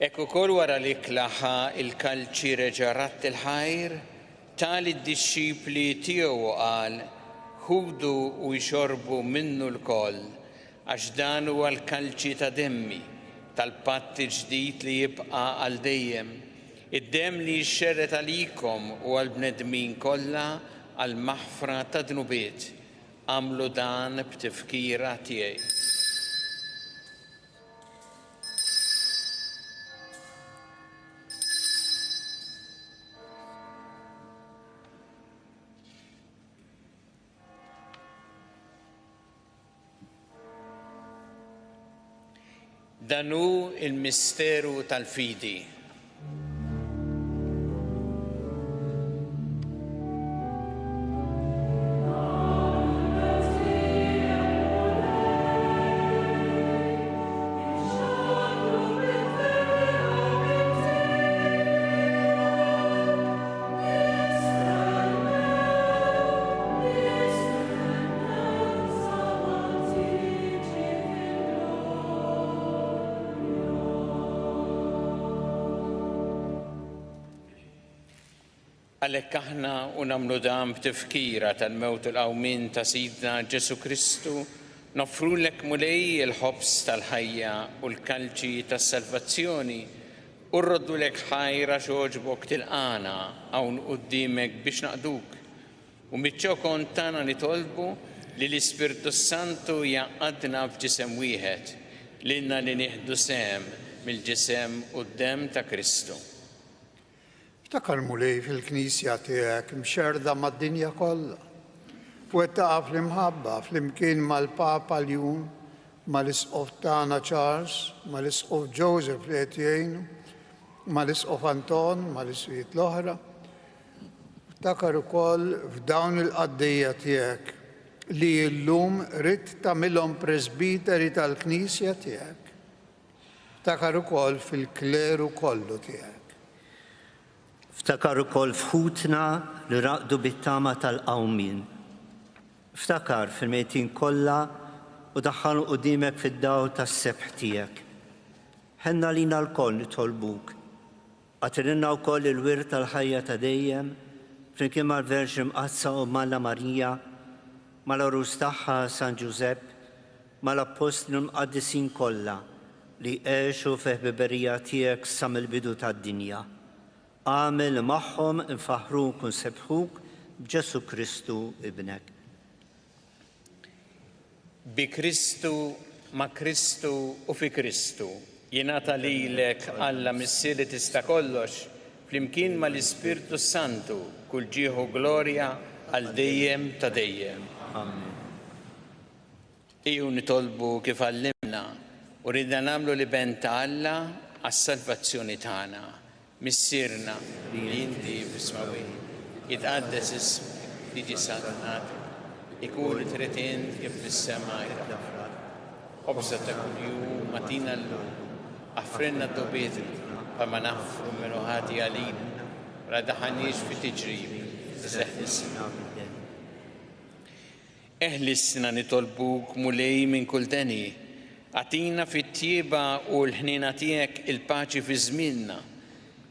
Ekku kol wara li klaħa il-kalċi reġarat il-ħajr, tal id-disċipli tiegħu qal, ħudu u jxorbu minnu l-koll, għax dan huwa l-kalċi ta' demmi, tal-patti ġdid li jibqa' għal dejjem, id-dem li jxerret għalikom u għal-bnedmin kollha għal maħfra ta' dnubiet. Għamlu dan b'tifkira tiegħi. Danu il-misteru tal-fidi. Għalhekk aħna u nagħmlu dan b'tifkira tal-mewt u l-qawmin ta' Sidna Ġesu Kristu, noffrulek mulej il-ħobs tal-ħajja u l-kalċi tas-salvazzjoni u rroddulek ħajra xogħġbok tilqana hawn quddiemek biex naqduk. U miċ-ċokon tagħna nitolbu li l-Ispirtu Santu jaqgħadna f'ġisem wieħed, lilna li nieħdu sehem mill-ġisem u d-dem ta' Kristu. Ftakar mulej fil-Knisja tiegħek mxerda mad-dinja kollha. U qed taqa' fl-imħabba flimkien mal-Papa Ljun, mal-Isqof tagħna Charles, mal-Isqof Joseph li qed jgħinu, mal-Isqof Anton, mal-Iswiet l-oħra. Ftakar ukoll f'dawn il-qaddejja tiegħek li llum rid tagħmilhom presbiteri tal-Knisja tiegħek. Ftakar ukoll fil-kleru kollu tiegħek. Ftakar ukoll f'ħutna li raqdu bit-tama tal-qawmin. Ftakar fil-mejtin kollha u daħħalhom quddiemek fid-dawl tas-sebħ tiegħek. Ħenna lina l-koll nitolbuk. Għatilna wkoll il-wirt tal-ħajja ta' dejjem flimkien mal-Verġi Mqazza u Malla Marija, mal-Arus tagħha San Giuseppe, mal-Apostli mqaddisin kollha li għexu fil-ħbiberija tiegħek sa mill-bidu tad-dinja. Għamil magħhom nfaħruk u nsebħuk b'Ġesu Kristu ibnek. Bi Kristu, ma' Kristu u fi Kristu jingħata lilek Alla missieri tista' kollox flimkien mal-Ispirtu Santu kull ġieħu glorja għal dejjem ta' dejjem. Amen. Iju nitolbu kif għallimna u ridna nagħmlu li ben ta' Alla għas-salvazzjoni tagħna. Missirna li inti b'ismawi, jitqaddes ismek, jiġi sanat, ikun it-tretient kif fis-sema jitafrat. Obsa ta' kuljum matina llum, affrenna d-dobiet pa ma naffru minnu ħati għalina, ra daħanix fi tiġrib, seħnisna. Eħlisna nitolbuk mulej minn kull deni, għatina fit-tjieba u l-ħnina tiegħek il-paċi fi żmienna,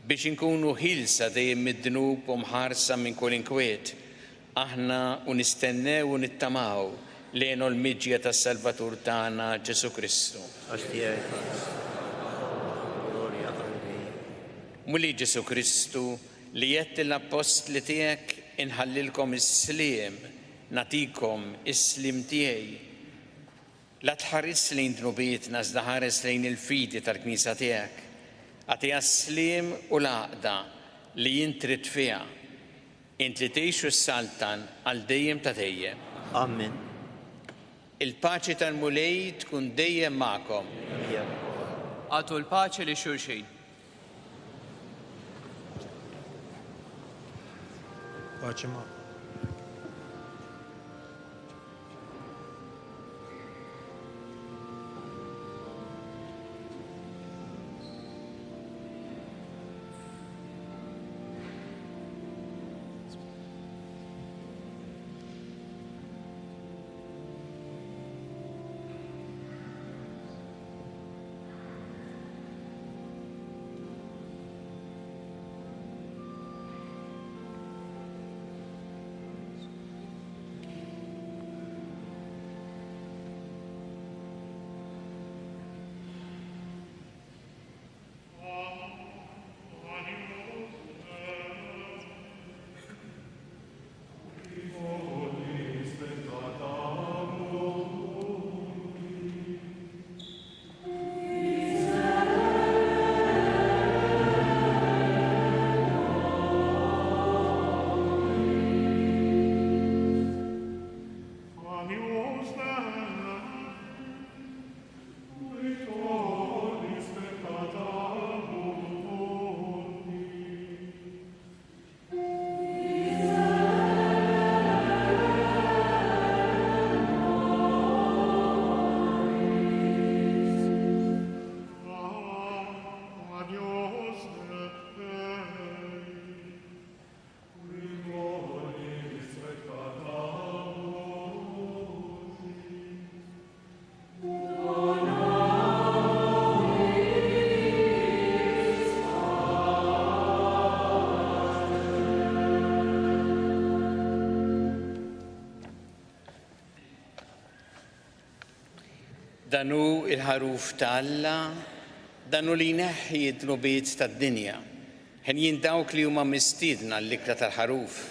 biex inkunu ħilsa dejjem mid-dnub u mħarsa minn kull inkwiet, aħna u nistennew u nittamaw lejn l-miġja tas-Salvatur tagħna Ġesu Kristu. Muli Ġesu Kristu li jett l-apostli tiegħek inħallilkom is-sliem, natikom is-slim tiegħi. La tħares lejn dnubietna iżda ħares lejn il-fidi tal-Knisja tiegħek. Għatija s-slim u l-għaqda li jintrit fija, int li tgħixu s-saltan għal dejjem ta' dejjem. Amen. Il-paċi tal-mulej tkun dejjem magħkom. Għatu l-paċi li xulxin. Paċi ma'. danu il-ħaruf ta' Alla, danu li jneħħi d-dnubiet tad-dinja, ħen dawk li huma mistiedna l-ikla tal-ħaruf.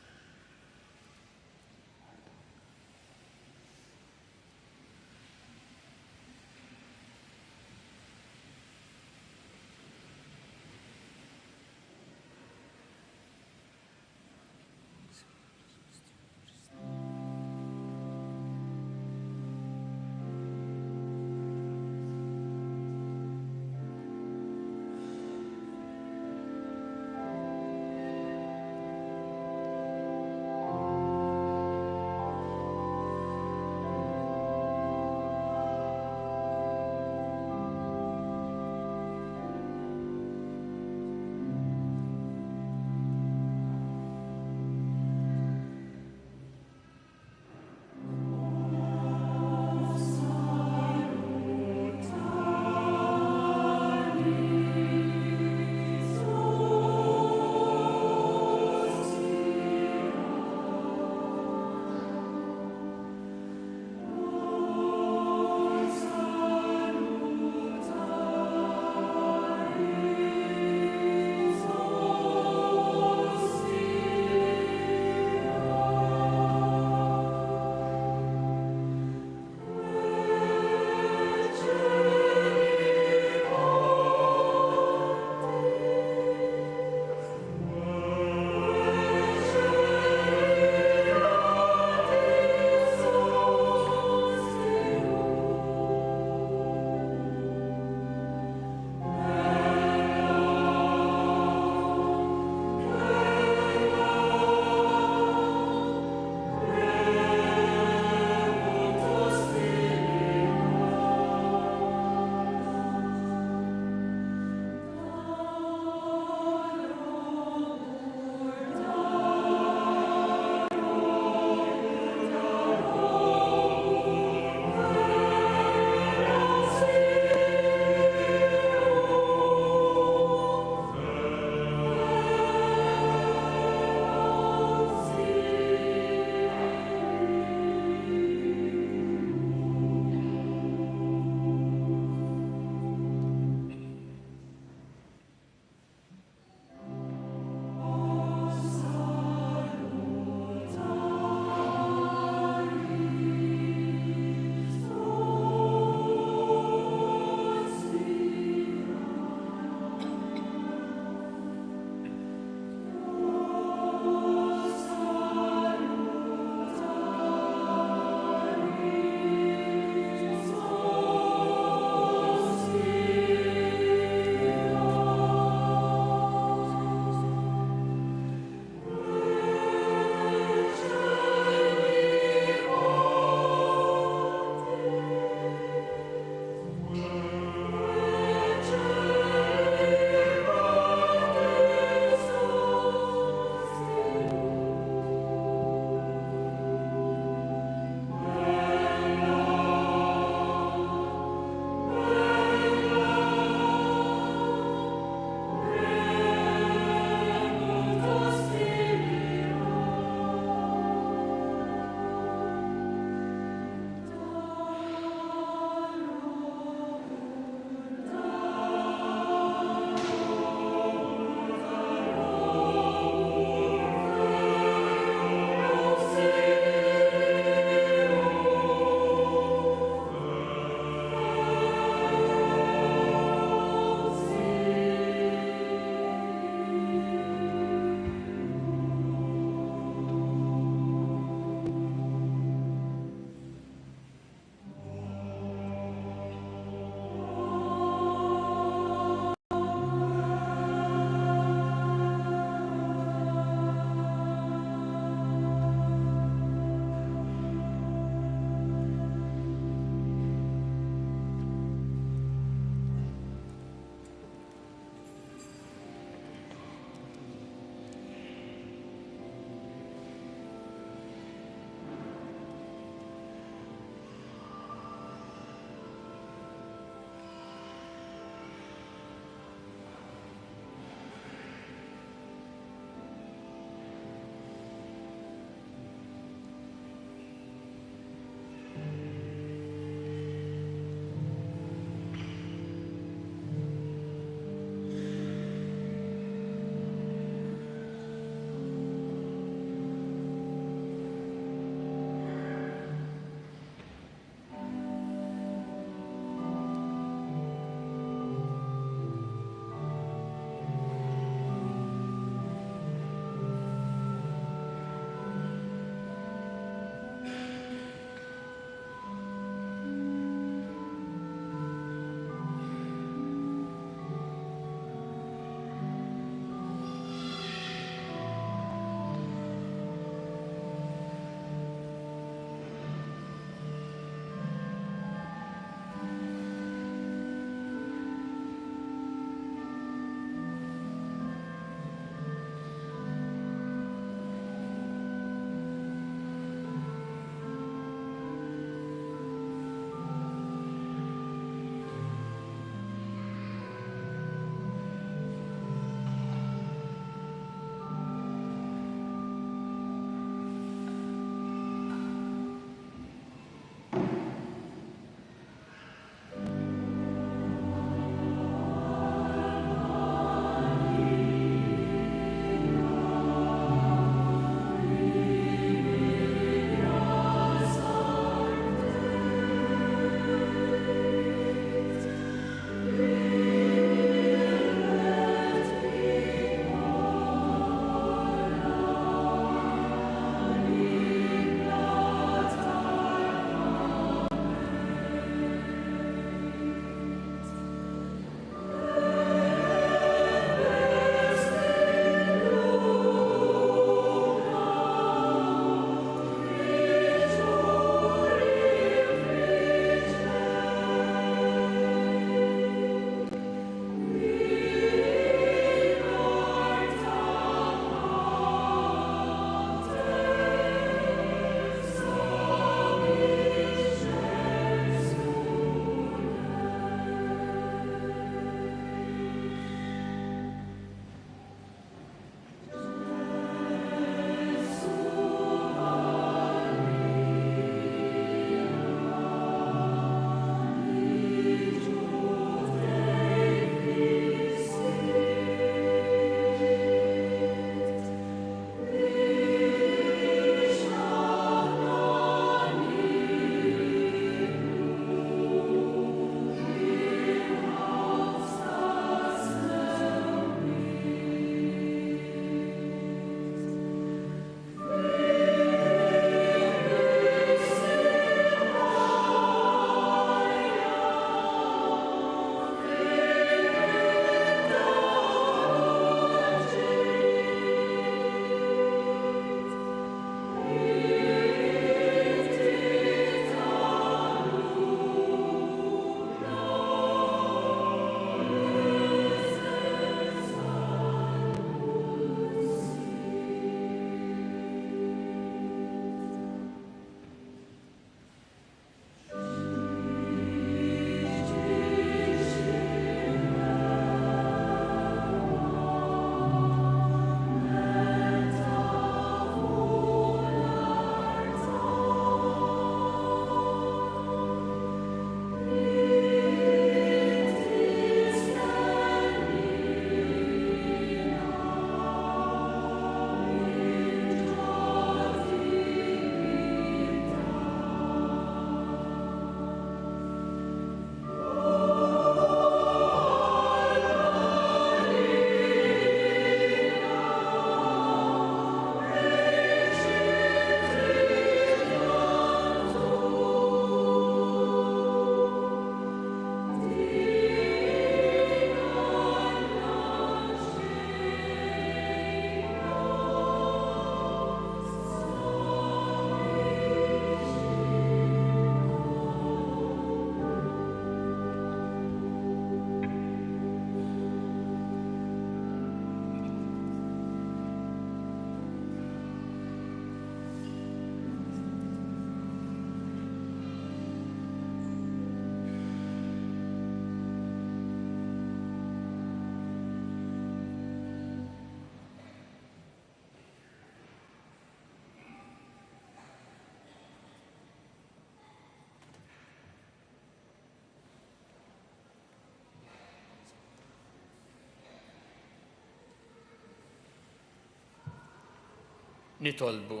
nitolbu.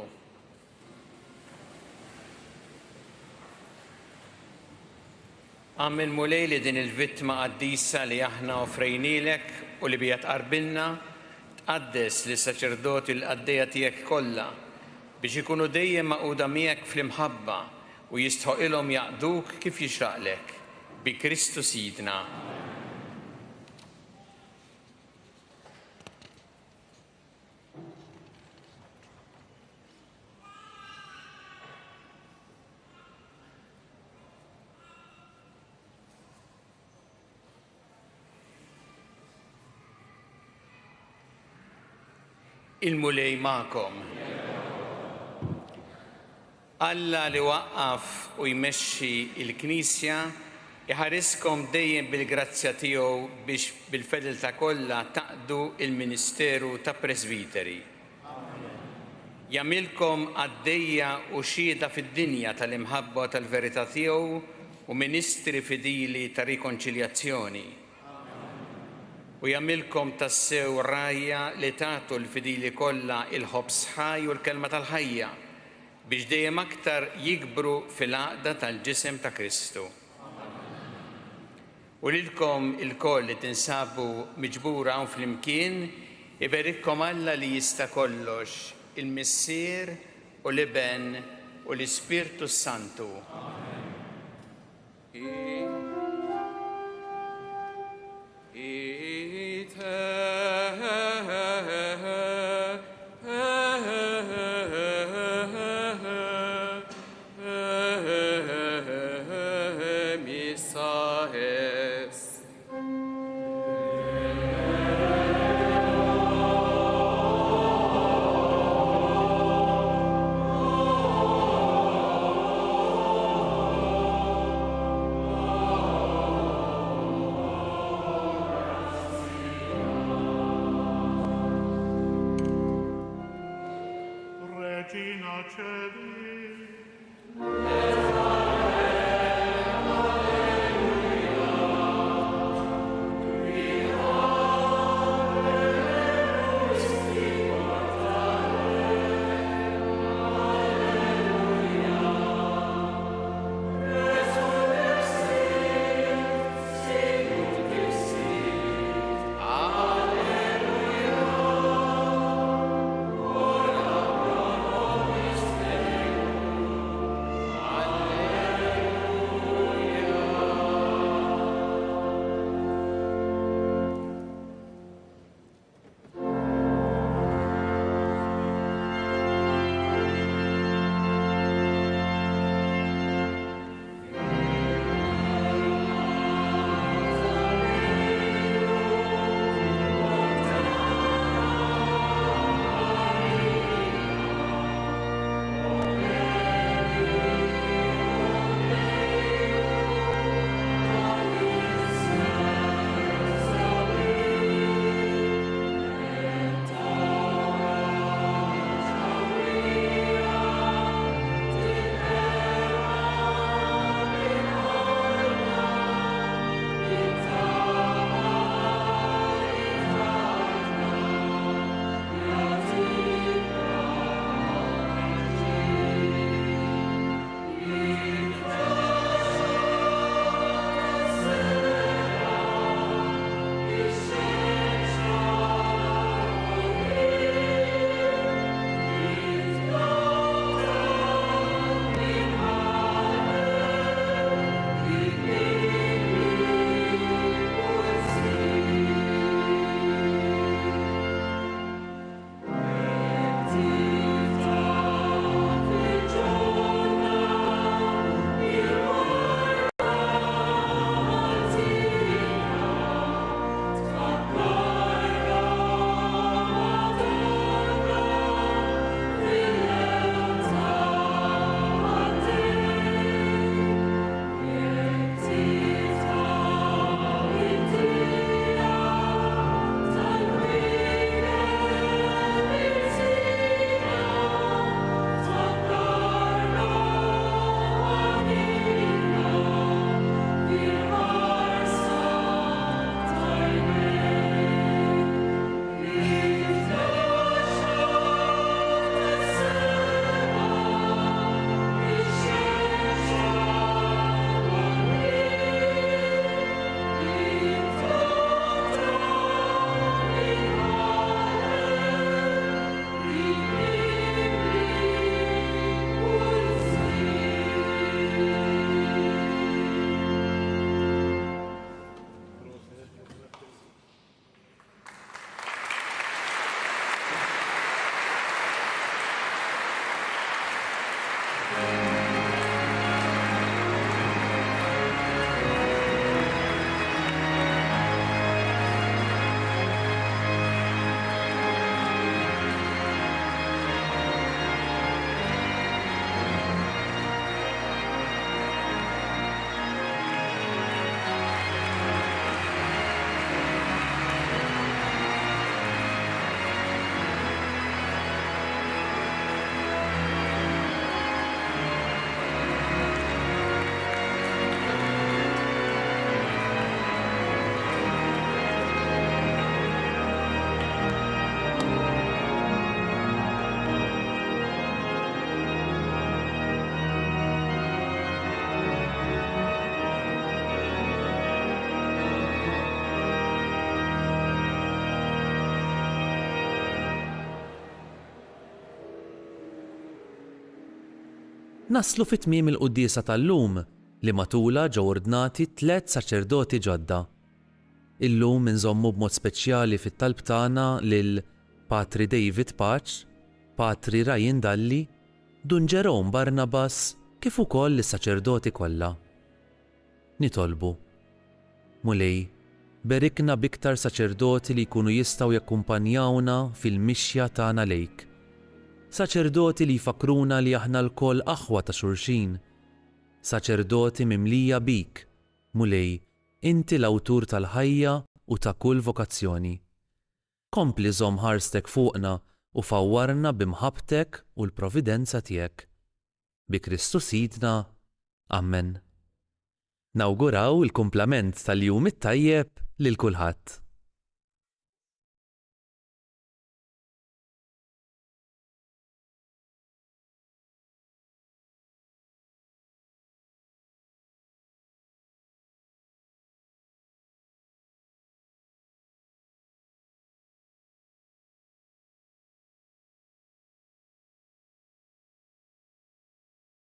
Għamil mulej li din il-vittma qaddisa li aħna offrejnilek u li bija tqarbilna tqaddes li saċerdoti l-qaddeja tiegħek kollha biex ikunu dejjem maquda miegħek fl-imħabba u jistħoqilhom jaqduk kif jixraqlek bi Kristu Sidna. Il-mulej ma'kom. Alla li waqqaf u jmexxi il-Knisja iħariskom dejjem bil-grazzja tiegħu biex bil-fedeltà kollha taqdu il-Ministeru ta' Presbiteri. Jagħmilkom għaddejja u xhieda fid-dinja tal-imħabba tal-verità tiegħu u ministri fidili ta' rikonċiljazzjoni. U jagħmilkom tassew rajja li tagħtu l-fidili kollha il-ħobb sħaj u l-kelma tal-ħajja biex dejjem aktar jikbru fil-għaqda tal-ġisem ta' Kristu. U lilkom il-koll li tinsabu miġbura hawn flimkien iberikkom Alla li jista' kollox, il-Missier u l-Iben u l-Ispirtu Santu. naslu fit-tmiem il-quddiesa tal-lum li matula ġew ordnati 3 saċerdoti ġodda. Illum inżommu b'mod speċjali fit-talb tagħna lil Patri David Paċ, Patri Ryan Dalli, Dun Jerome Barnabas kif ukoll lis-saċerdoti kollha. Nitolbu. Mulej, berikna biktar saċerdoti li jkunu jistgħu jakkumpanjawna fil-mixja tagħna lejk. Saċerdoti li jfakruna li aħna l-koll aħwa ta' xulxin. Saċerdoti mimlija bik, mulej, inti l-awtur tal-ħajja u ta' kull vokazzjoni. Kompli żomm ħarstek fuqna u fawwarna bimħabtek u l-providenza tiegħek. Bi Kristu Sidna. Amen. Nawguraw il-kumplament tal-jum it-tajjeb lil kulħadd.